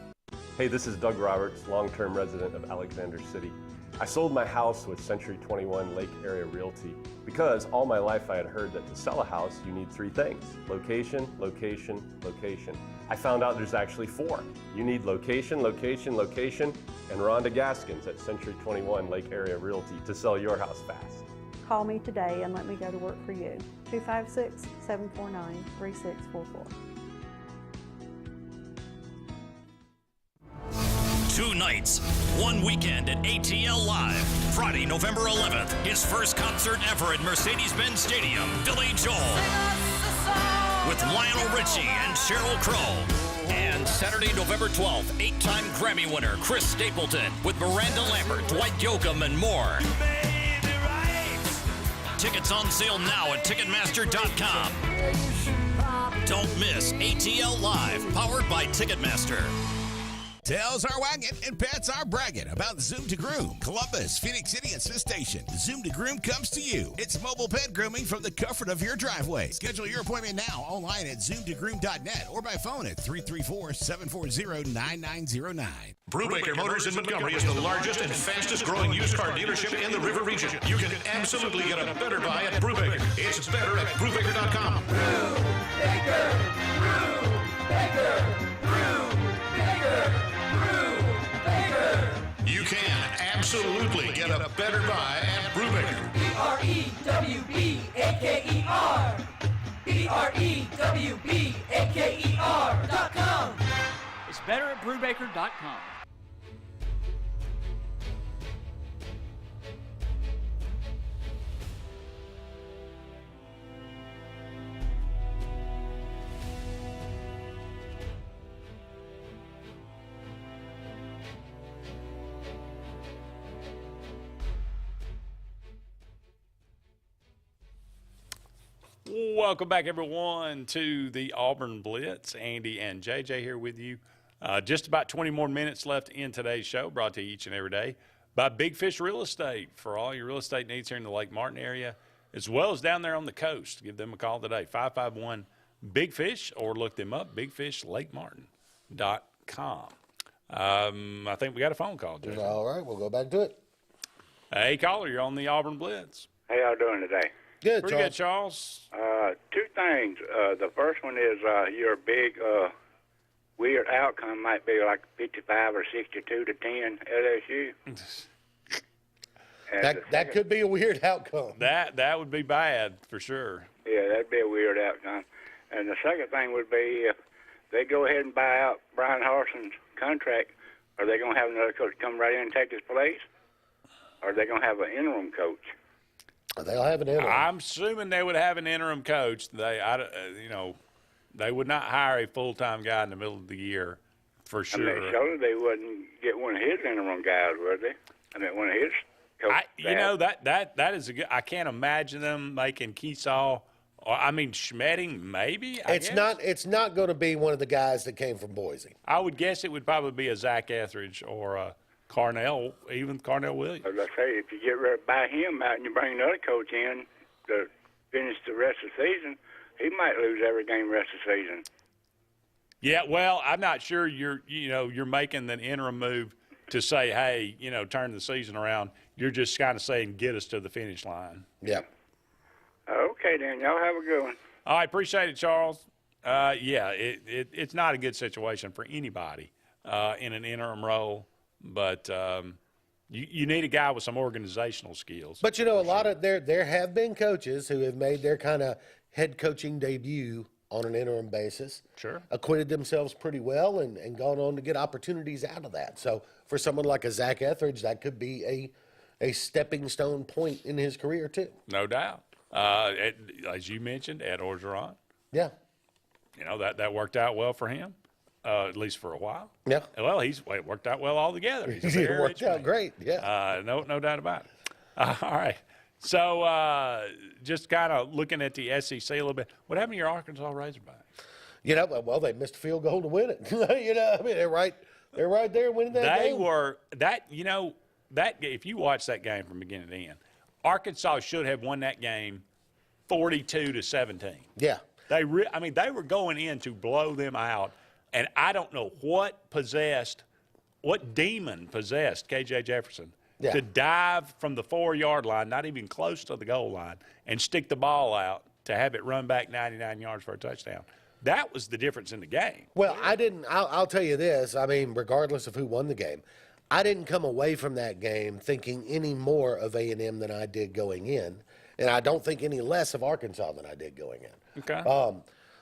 Speaker 23: Hey, this is Doug Roberts, long-term resident of Alexander City. I sold my house with Century 21 Lake Area Realty because all my life I had heard that to sell a house you need 3 things: location, location, location. I found out there's actually 4. You need location, location, location, and Rhonda Gaskins at Century 21 Lake Area Realty to sell your house fast.
Speaker 24: Call me today and let me go to work for you. 256-749-3644.
Speaker 5: 2 nights, 1 weekend at ATL Live. Friday, November 11th, his first concert ever at Mercedes-Benz Stadium, Billy Joel. With Lionel Richie and Sheryl Crow. And Saturday, November 12th, 8-time Grammy winner Chris Stapleton with Miranda Lambert, Dwight Yoakam, and more. Tickets on sale now at Ticketmaster.com. Don't miss ATL Live, powered by Ticketmaster.
Speaker 8: Tails are wagging and pets are bragging about Zoom to Groom. Columbus, Phoenix City, and Smith Station. Zoom to Groom comes to you. It's mobile pet grooming from the comfort of your driveway. Schedule your appointment now online at zoomtogroom.net or by phone at 334-740-9909.
Speaker 1: Brubaker Motors in Montgomery is the largest and fastest growing used car dealership in the River region. You can absolutely get a better buy at Brubaker. It's better at Brubaker.com.
Speaker 4: Brubaker, Brubaker, Brubaker, Brubaker.
Speaker 1: You can absolutely get a better buy at Brubaker.
Speaker 4: BREWBAKER. BREWBAKER.com.
Speaker 12: It's better at Brubaker.com.
Speaker 2: Welcome back, everyone, to the Auburn Blitz. Andy and JJ here with you. Just about 20 more minutes left in today's show, brought to you each and every day by Big Fish Real Estate for all your real estate needs here in the Lake Martin area, as well as down there on the coast. Give them a call today, 551-BIG-FISH, or look them up, bigfishlakemartin.com. I think we got a phone call, JJ.
Speaker 3: All right, we'll go back to it.
Speaker 2: Hey, caller, you're on the Auburn Blitz.
Speaker 7: How y'all doing today?
Speaker 3: Good,
Speaker 2: Pretty good, Charles.
Speaker 7: Two things. The first one is your big weird outcome might be like 55 or 62 to 10 LSU.
Speaker 3: That could be a weird outcome.
Speaker 2: That would be bad for sure.
Speaker 7: Yeah, that'd be a weird outcome. And the second thing would be if they go ahead and buy out Brian Harson's contract, are they going to have another coach come right in and take his place? Or are they going to have an interim coach?
Speaker 3: They'll have an interim.
Speaker 2: I'm assuming they would have an interim coach. They would not hire a full-time guy in the middle of the year, for sure.
Speaker 7: I mean, surely they wouldn't get one of his interim guys, would they? I mean, one of his coaches.
Speaker 2: That is a good. I can't imagine them making Keesaw. Schmetting, maybe.
Speaker 3: It's not going to be one of the guys that came from Boise.
Speaker 2: I would guess it would probably be a Zach Etheridge or a Carnell, even Carnell Williams.
Speaker 7: As I say, if you get rid of buy him out and you bring another coach in to finish the rest of the season, he might lose every game rest of the season.
Speaker 2: Yeah, well, I'm not sure you're making the interim move to say, hey, turn the season around. You're just kind of saying, get us to the finish line.
Speaker 3: Yeah.
Speaker 7: Okay, then. Y'all have a good one.
Speaker 2: All right, appreciate it, Charles. It's not a good situation for anybody in an interim role. But you need a guy with some organizational skills.
Speaker 3: But, a lot of there have been coaches who have made their kind of head coaching debut on an interim basis.
Speaker 2: Sure.
Speaker 3: Acquitted themselves pretty well and gone on to get opportunities out of that. So for someone like a Zach Etheridge, that could be a stepping stone point in his career too.
Speaker 2: No doubt. As you mentioned, Ed Orgeron.
Speaker 3: Yeah.
Speaker 2: That worked out well for him. At least for a while.
Speaker 3: Yeah.
Speaker 2: Well, it worked out well altogether. He's
Speaker 3: it worked out great. Yeah.
Speaker 2: No doubt about it. All right. So just kind of looking at the SEC a little bit. What happened to your Arkansas Razorbacks?
Speaker 3: Well, they missed a field goal to win it. They're right there winning that game.
Speaker 2: They were that. If you watch that game from beginning to end, Arkansas should have won that game 42-17.
Speaker 3: Yeah.
Speaker 2: They were going in to blow them out. And I don't know what demon possessed K.J. Jefferson to dive from the 4-yard line, not even close to the goal line, and stick the ball out to have it run back 99 yards for a touchdown. That was the difference in the game.
Speaker 3: Well, I'll tell you this. Regardless of who won the game, I didn't come away from that game thinking any more of A&M than I did going in. And I don't think any less of Arkansas than I did going in.
Speaker 2: Okay.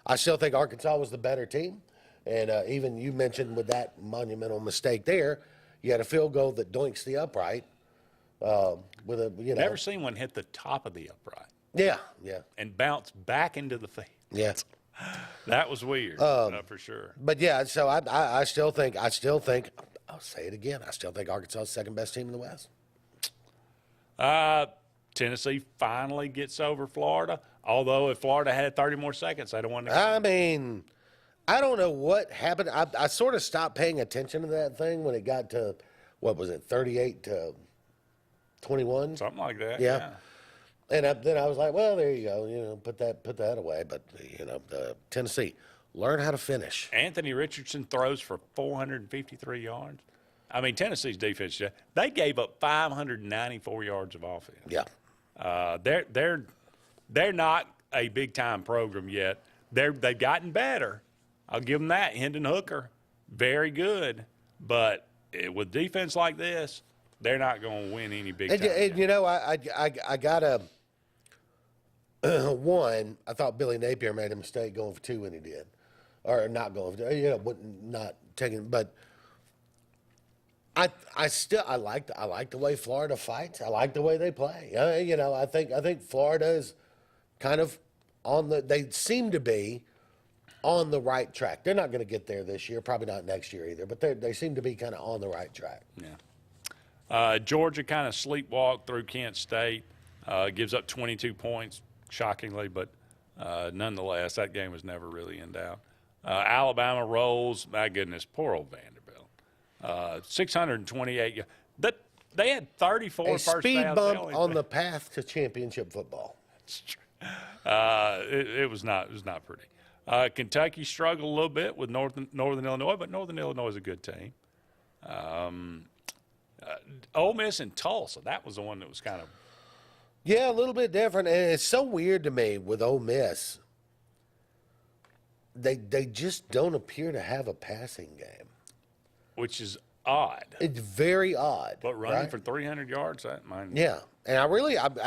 Speaker 3: I still think Arkansas was the better team. And even you mentioned with that monumental mistake there, you had a field goal that doinks the upright.
Speaker 2: Never seen one hit the top of the upright.
Speaker 3: Yeah.
Speaker 2: And bounce back into the field.
Speaker 3: Yeah.
Speaker 2: That was weird, for sure.
Speaker 3: But yeah, so I still think, I'll say it again, I still think Arkansas is the second best team in the West.
Speaker 2: Tennessee finally gets over Florida. Although if Florida had 30 more seconds, they'd have won the game.
Speaker 3: I don't know what happened. I sort of stopped paying attention to that thing when it got to, what was it, 38 to 21?
Speaker 2: Something like that.
Speaker 3: Yeah. And then I was like, well, there you go. Put that away. But, Tennessee, learn how to finish.
Speaker 2: Anthony Richardson throws for 453 yards. I mean, Tennessee's defense, they gave up 594 yards of offense.
Speaker 3: Yeah.
Speaker 2: They're not a big-time program yet. They've gotten better. I'll give them that. Hendon Hooker, very good. But with defense like this, they're not going to win any big time.
Speaker 3: And I got to one, I thought Billy Napier made a mistake going for 2 when he did. Or not going for 2, not taking, but I like the way Florida fights. I like the way they play. I think Florida is kind of they seem to be on the right track. They're not going to get there this year, probably not next year either, but they seem to be kind of on the right track.
Speaker 2: Yeah. Georgia kind of sleepwalked through Kent State, gives up 22 points, shockingly, but nonetheless, that game was never really in doubt. Alabama rolls. My goodness, poor old Vanderbilt. 628. They had 34 first downs.
Speaker 3: Speed bump on the path to championship football.
Speaker 2: It was not pretty. Kentucky struggled a little bit with Northern Illinois, but Northern Illinois is a good team. Ole Miss and Tulsa, that was the one that was kind of.
Speaker 3: Yeah, a little bit different. And it's so weird to me with Ole Miss. They just don't appear to have a passing game.
Speaker 2: Which is odd.
Speaker 3: It's very odd.
Speaker 2: But running for 300 yards, that might.
Speaker 3: Yeah. And I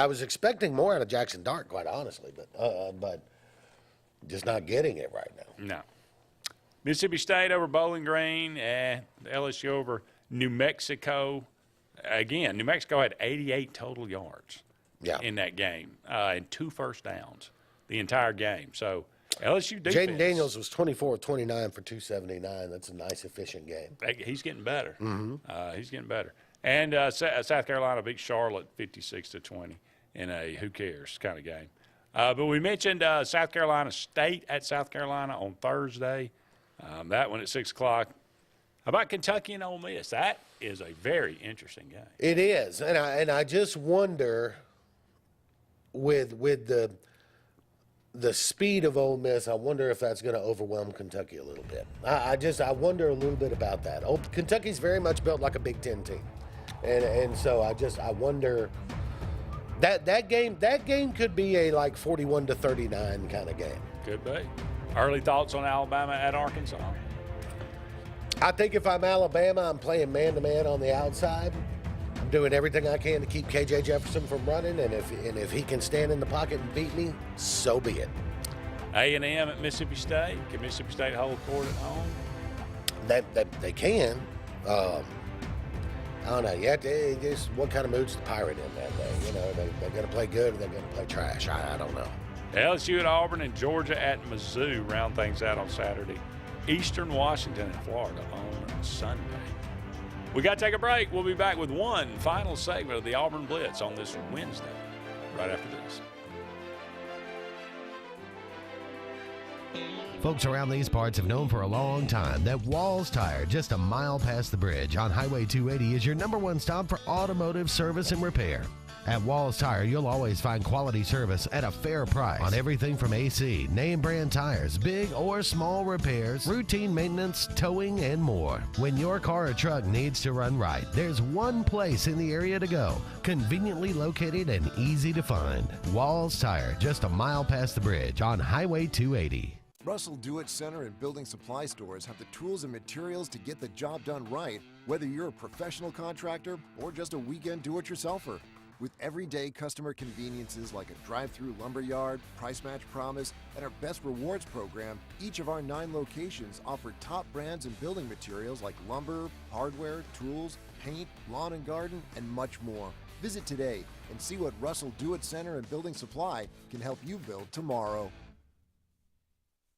Speaker 3: was expecting more out of Jackson Dart, quite honestly, but just not getting it right now.
Speaker 2: No. Mississippi State over Bowling Green, LSU over New Mexico. Again, New Mexico had 88 total yards in that game and 2 first downs the entire game. So LSU defense.
Speaker 3: Jaden Daniels was 24-29 for 279. That's a nice, efficient game.
Speaker 2: He's getting better.
Speaker 3: Mm-hmm.
Speaker 2: He's getting better. And South Carolina beat Charlotte 56-20 in a who cares kind of game. But we mentioned South Carolina State at South Carolina on Thursday. That one at 6 o'clock. How about Kentucky and Ole Miss? That is a very interesting game.
Speaker 3: It is, and I just wonder with the speed of Ole Miss, I wonder if that's going to overwhelm Kentucky a little bit. I wonder a little bit about that. Kentucky's very much built like a Big Ten team, and so I wonder that game could be a like 41-39 kind of game.
Speaker 2: Could be. Early thoughts on Alabama at Arkansas?
Speaker 3: I think if I'm Alabama, I'm playing man-to-man on the outside. I'm doing everything I can to keep KJ Jefferson from running, and if he can stand in the pocket and beat me, so be it.
Speaker 2: A&M at Mississippi State. Can Mississippi State hold court at home?
Speaker 3: They can. I don't know. You have to just what kind of mood's the Pirate in that day? They're going to play good or they're going to play trash. I don't know.
Speaker 2: LSU at Auburn and Georgia at Mizzou round things out on Saturday. Eastern Washington and Florida on Sunday. We got to take a break. We'll be back with one final segment of the Auburn Blitz on this Wednesday, right after this.
Speaker 19: Folks around these parts have known for a long time that Walls Tire, just a mile past the bridge on Highway 280, is your #1 stop for automotive service and repair. At Walls Tire, you'll always find quality service at a fair price on everything from AC, name brand tires, big or small repairs, routine maintenance, towing, and more. When your car or truck needs to run right, there's one place in the area to go, conveniently located and easy to find. Walls Tire, just a mile past the bridge on Highway 280.
Speaker 18: Russell Do-It Center and building supply stores have the tools and materials to get the job done right, whether you're a professional contractor or just a weekend do-it-yourselfer. With everyday customer conveniences like a drive-through lumberyard, price match promise, and our best rewards program, each of our 9 locations offer top brands and building materials like lumber, hardware, tools, paint, lawn and garden, and much more. Visit today and see what Russell Do-It Center and Building Supply can help you build tomorrow.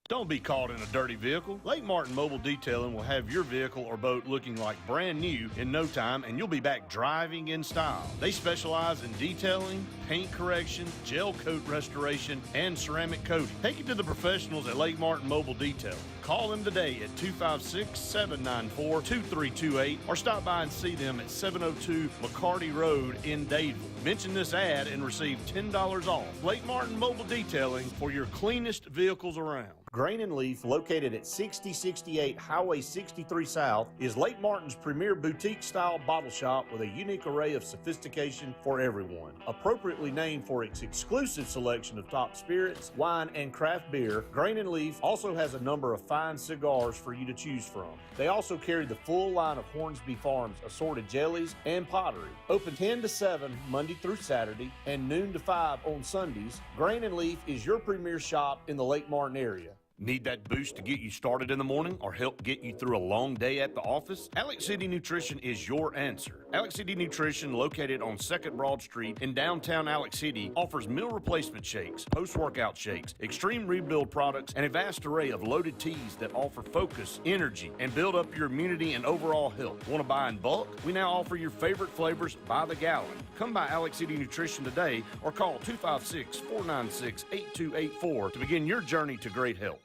Speaker 9: Don't be caught in a dirty vehicle. Lake Martin Mobile Detailing will have your vehicle or boat looking like brand new in no time, and you'll be back driving in style. They specialize in detailing, paint correction, gel coat restoration, and ceramic coating. Take it to the professionals at Lake Martin Mobile Detailing. Call them today at 256-794-2328 or stop by and see them at 702 McCarty Road in Dadeville. Mention this ad and receive $10 off. Lake Martin Mobile Detailing for your cleanest vehicles around. Grain and Leaf, located at 6068 Highway 63 South, is Lake Martin's premier boutique-style bottle shop with a unique array of sophistication for everyone. Appropriately named for its exclusive selection of top spirits, wine, and craft beer, Grain and Leaf also has a number of fine cigars for you to choose from. They also carry the full line of Hornsby Farms assorted jellies and pottery. Open 10 to 7 Monday through Saturday and noon to 5 on Sundays, Grain and Leaf is your premier shop in the Lake Martin area. Need that boost to get you started in the morning or help get you through a long day at the office? Alex City Nutrition is your answer. Alex City Nutrition, located on 2nd Broad Street in downtown Alex City, offers meal replacement shakes, post-workout shakes, extreme rebuild products, and a vast array of loaded teas that offer focus, energy, and build up your immunity and overall health. Want to buy in bulk? We now offer your favorite flavors by the gallon. Come by Alex City Nutrition today or call 256-496-8284 to begin your journey to great health.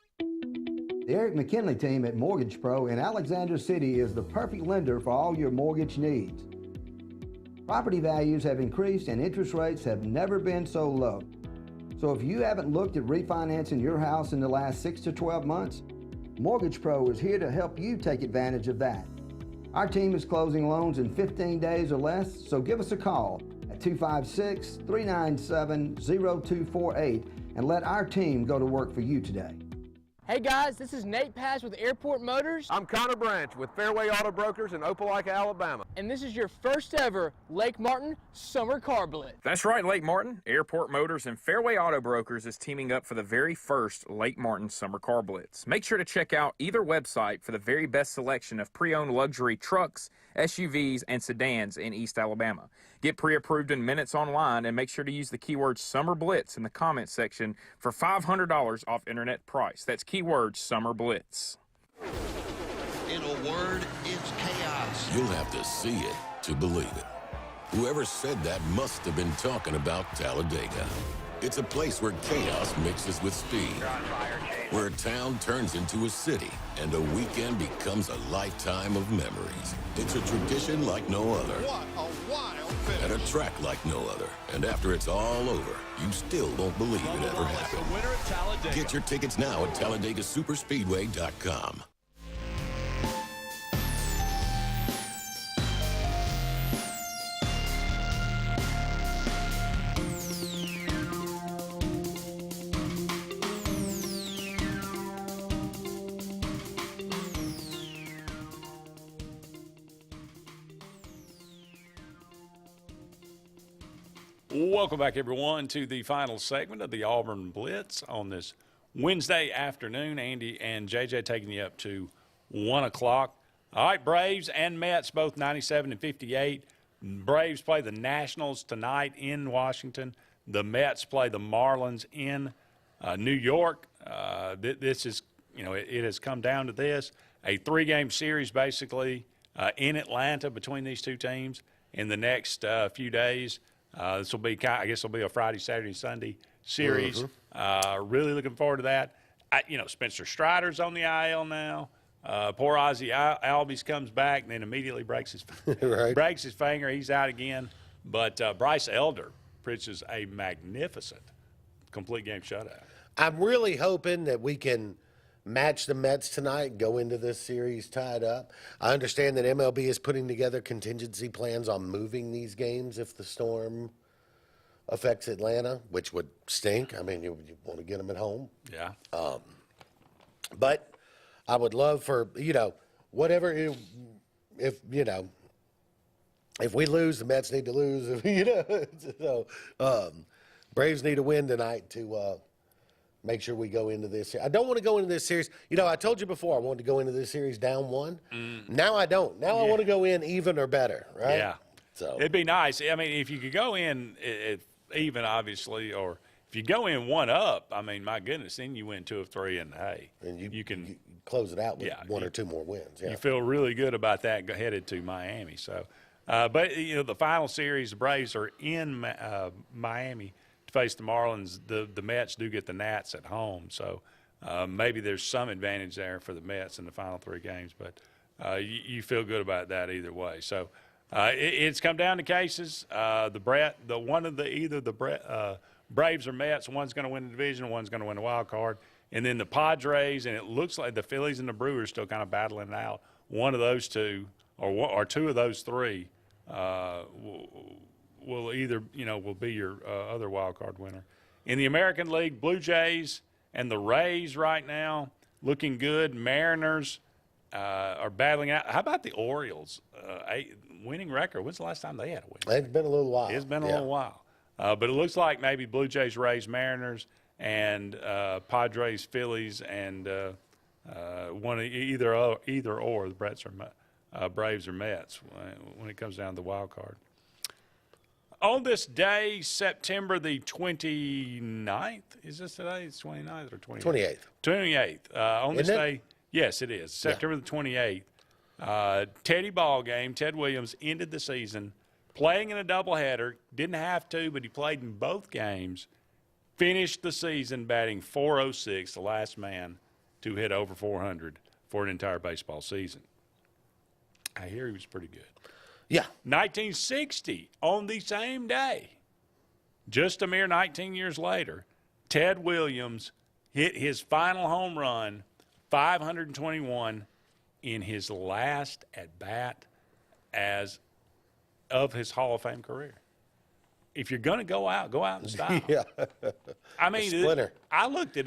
Speaker 10: The Eric McKinley team at Mortgage Pro in Alexander City is the perfect lender for all your mortgage needs. Property values have increased and interest rates have never been so low. So if you haven't looked at refinancing your house in the last 6 to 12 months, Mortgage Pro is here to help you take advantage of that. Our team is closing loans in 15 days or less, so give us a call at 256-397-0248 and let our team go to work for you today.
Speaker 12: Hey guys, this is Nate Paz with Airport Motors.
Speaker 11: I'm Connor Branch with Fairway Auto Brokers in Opelika, Alabama.
Speaker 12: And this is your first ever Lake Martin Summer Car Blitz.
Speaker 15: That's right, Lake Martin. Airport Motors and Fairway Auto Brokers is teaming up for the very first Lake Martin Summer Car Blitz. Make sure to check out either website for the very best selection of pre-owned luxury trucks, SUVs, and sedans in East Alabama. Get pre-approved in minutes online and make sure to use the keyword Summer Blitz in the comments section for $500 off internet price. That's keyword Summer Blitz.
Speaker 14: In a word, it's chaos. You'll have to see it to believe it. Whoever said that must have been talking about Talladega. It's a place where chaos mixes with speed, where a town turns into a city, and a weekend becomes a lifetime of memories. It's a tradition like no other.
Speaker 4: What a wild finish.
Speaker 14: At a track like no other. And after it's all over, you still won't believe it ever happened.
Speaker 4: The winner at Talladega.
Speaker 14: Get your tickets now at TalladegaSuperspeedway.com.
Speaker 2: Welcome back, everyone, to the final segment of the Auburn Blitz on this Wednesday afternoon. Andy and JJ taking you up to 1 o'clock. All right, Braves and Mets, both 97 and 58. Braves play the Nationals tonight in Washington. The Mets play the Marlins in New York. This is, it has come down to this. A 3-game series, basically, in Atlanta between these two teams in the next few days. This will be, I guess, it'll be a Friday, Saturday, Sunday series. Really looking forward to that. Spencer Strider's on the IL now. Poor Ozzie Albies comes back and then immediately breaks his finger. He's out again. But Bryce Elder pitches a magnificent complete game shutout.
Speaker 3: I'm really hoping that we can match the Mets tonight and go into this series tied up. I understand that MLB is putting together contingency plans on moving these games if the storm affects Atlanta, which would stink. I mean, you want to get them at home.
Speaker 2: Yeah.
Speaker 3: But I would love for, whatever, if we lose, the Mets need to lose. So Braves need to win tonight to make sure we go into this. I don't want to go into this series. I told you before I wanted to go into this series down 1. Now I don't. Now I want to go in even or better, right?
Speaker 2: Yeah.
Speaker 3: So
Speaker 2: it'd be nice. I mean, if you could go in even, obviously, or If you go in one up, I mean, my goodness, then you win 2 of 3, and hey,
Speaker 3: And you
Speaker 2: can
Speaker 3: close it out with one or two more wins. Yeah.
Speaker 2: You feel really good about that headed to Miami. So, but you know, the final series, the Braves are in Miami to face the Marlins. The Mets do get the Nats at home, so maybe there's some advantage there for the Mets in the final 3 games. But you feel good about that either way. So it's come down to cases. Either the Braves or Mets, one's going to win the division, one's going to win the wild card. And then the Padres, and it looks like the Phillies and the Brewers still kind of battling it out. One of those two, or 2 of those 3, will be your other wild card winner. In the American League, Blue Jays and the Rays right now looking good. Mariners are battling out. How about the Orioles? Winning record. When's the last time they had a win?
Speaker 3: It's been a little while.
Speaker 2: It's been a little while. But it looks like maybe Blue Jays, Rays, Mariners, and Padres, Phillies, and one of either or the Braves or Mets when it comes down to the wild card. On this day, September the 29th, is this today? It's 29th or 28th? 28th. On this day, yes, it is. September the 28th. Ted Williams ended the season playing in a doubleheader. Didn't have to, but he played in both games. Finished the season batting .406, the last man to hit over 400 for an entire baseball season. I hear he was pretty good.
Speaker 3: Yeah.
Speaker 2: 1960, on the same day, just a mere 19 years later, Ted Williams hit his final home run, 521, in his last at-bat of his Hall of Fame career. If you're going to go out in style.
Speaker 3: Yeah.
Speaker 2: I mean,
Speaker 3: splinter.
Speaker 2: I looked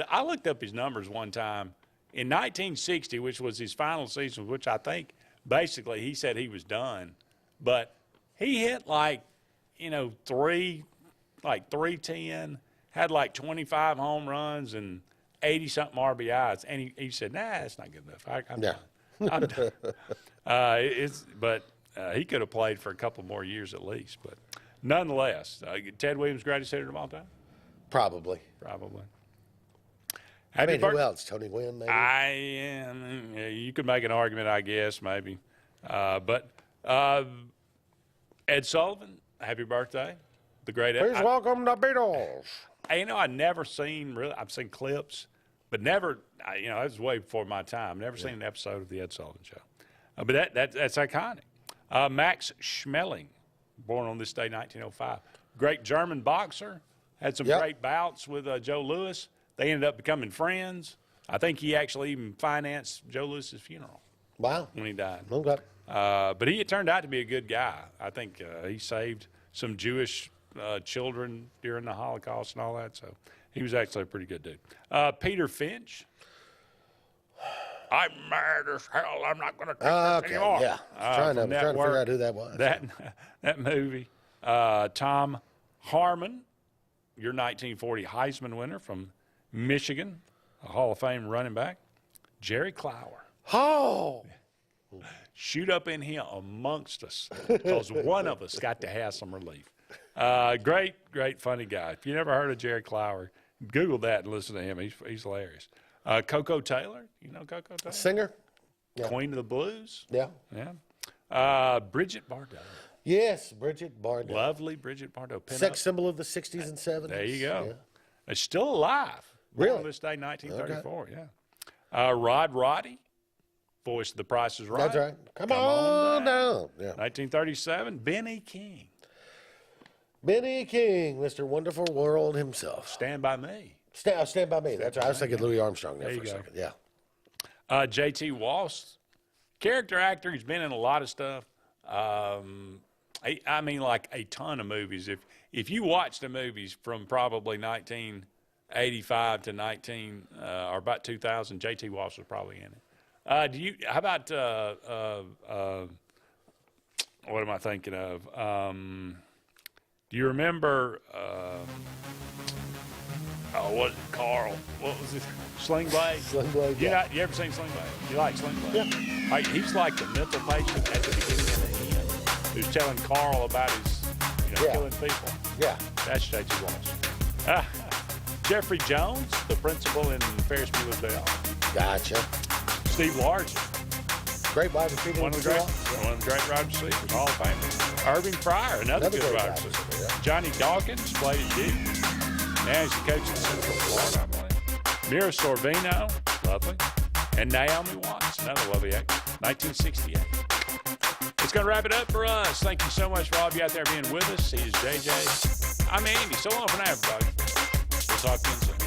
Speaker 2: up his numbers one time in 1960, which was his final season, which I think basically he said he was done. But he hit 310, had 25 home runs and 80-something RBIs. And he said, nah, that's not good enough. I'm done. I'm done. He could have played for a couple more years at least. But nonetheless, Ted Williams, greatest hitter of all time?
Speaker 3: Probably. Who else? Tony Gwynn, maybe?
Speaker 2: You could make an argument, I guess, maybe. Ed Sullivan, happy birthday. The great Ed.
Speaker 3: Please welcome the Beatles.
Speaker 2: I've never seen, I've seen clips, but never, that was way before my time. Never seen an episode of the Ed Sullivan Show. But that's iconic. Max Schmeling, born on this day, 1905. Great German boxer. Had some great bouts with Joe Louis. They ended up becoming friends. I think he actually even financed Joe Louis's funeral.
Speaker 3: Wow.
Speaker 2: When he died.
Speaker 3: Okay.
Speaker 2: But he turned out to be a good guy. I think he saved some Jewish children during the Holocaust and all that. So he was actually a pretty good dude. Peter Finch. I'm mad as hell. I'm not going to take this anymore.
Speaker 3: Yeah. Trying to figure out who that was.
Speaker 2: That movie. Tom Harmon, your 1940 Heisman winner from Michigan, a Hall of Fame running back. Jerry Clower.
Speaker 3: Oh.
Speaker 2: Shoot up in here amongst us because one of us got to have some relief. Great, funny guy. If you never heard of Jerry Clower, Google that and listen to him. He's hilarious. Coco Taylor. You know Coco Taylor?
Speaker 3: Singer. Yeah.
Speaker 2: Queen of the Blues.
Speaker 3: Yeah.
Speaker 2: Bridget Bardot.
Speaker 3: Yes, Bridget Bardot.
Speaker 2: Lovely Bridget Bardot.
Speaker 3: Sex symbol of the 60s and 70s.
Speaker 2: There you go.
Speaker 3: Yeah.
Speaker 2: It's still alive.
Speaker 3: Really?
Speaker 2: On this day, 1934, yeah. Rod Roddy. Voice of The Price is Right.
Speaker 3: That's right. Come on down. Yeah.
Speaker 2: 1937, Benny King.
Speaker 3: Benny King, Mr. Wonderful World himself.
Speaker 2: Stand By Me.
Speaker 3: Stand By Me. That's right. I was thinking Louis Armstrong there for a second. Yeah.
Speaker 2: J.T. Walsh, character actor. He's been in a lot of stuff. I mean, like a ton of movies. If you watch the movies from probably 1985 to or about 2000, J.T. Walsh was probably in it. How about what am I thinking of? Do you remember? Carl? What was this? Sling Blade.
Speaker 3: Sling Blade.
Speaker 2: You ever seen Sling Blade? You like Sling Blade? Yeah. He's like the mental patient at the beginning and the end, who's telling Carl about his killing people.
Speaker 3: Yeah.
Speaker 2: That's J.T. Walsh. Jeffrey Jones, the principal in Ferris Bueller's Day Off.
Speaker 3: Gotcha.
Speaker 2: Steve Largent.
Speaker 3: Great wide receiver.
Speaker 2: One of the great wide receivers, Hall of Famer. Irving Fryer, another good wide receiver. Yeah. Johnny Dawkins played at Duke. Now he's the coach of Central Florida, I believe. Mira Sorvino, lovely. And Naomi Watts, another lovely actor, 1968. It's going to wrap it up for us. Thank you so much for all of you out there being with us. He's JJ. I'm Andy. So long for now, everybody. We'll talk to you soon.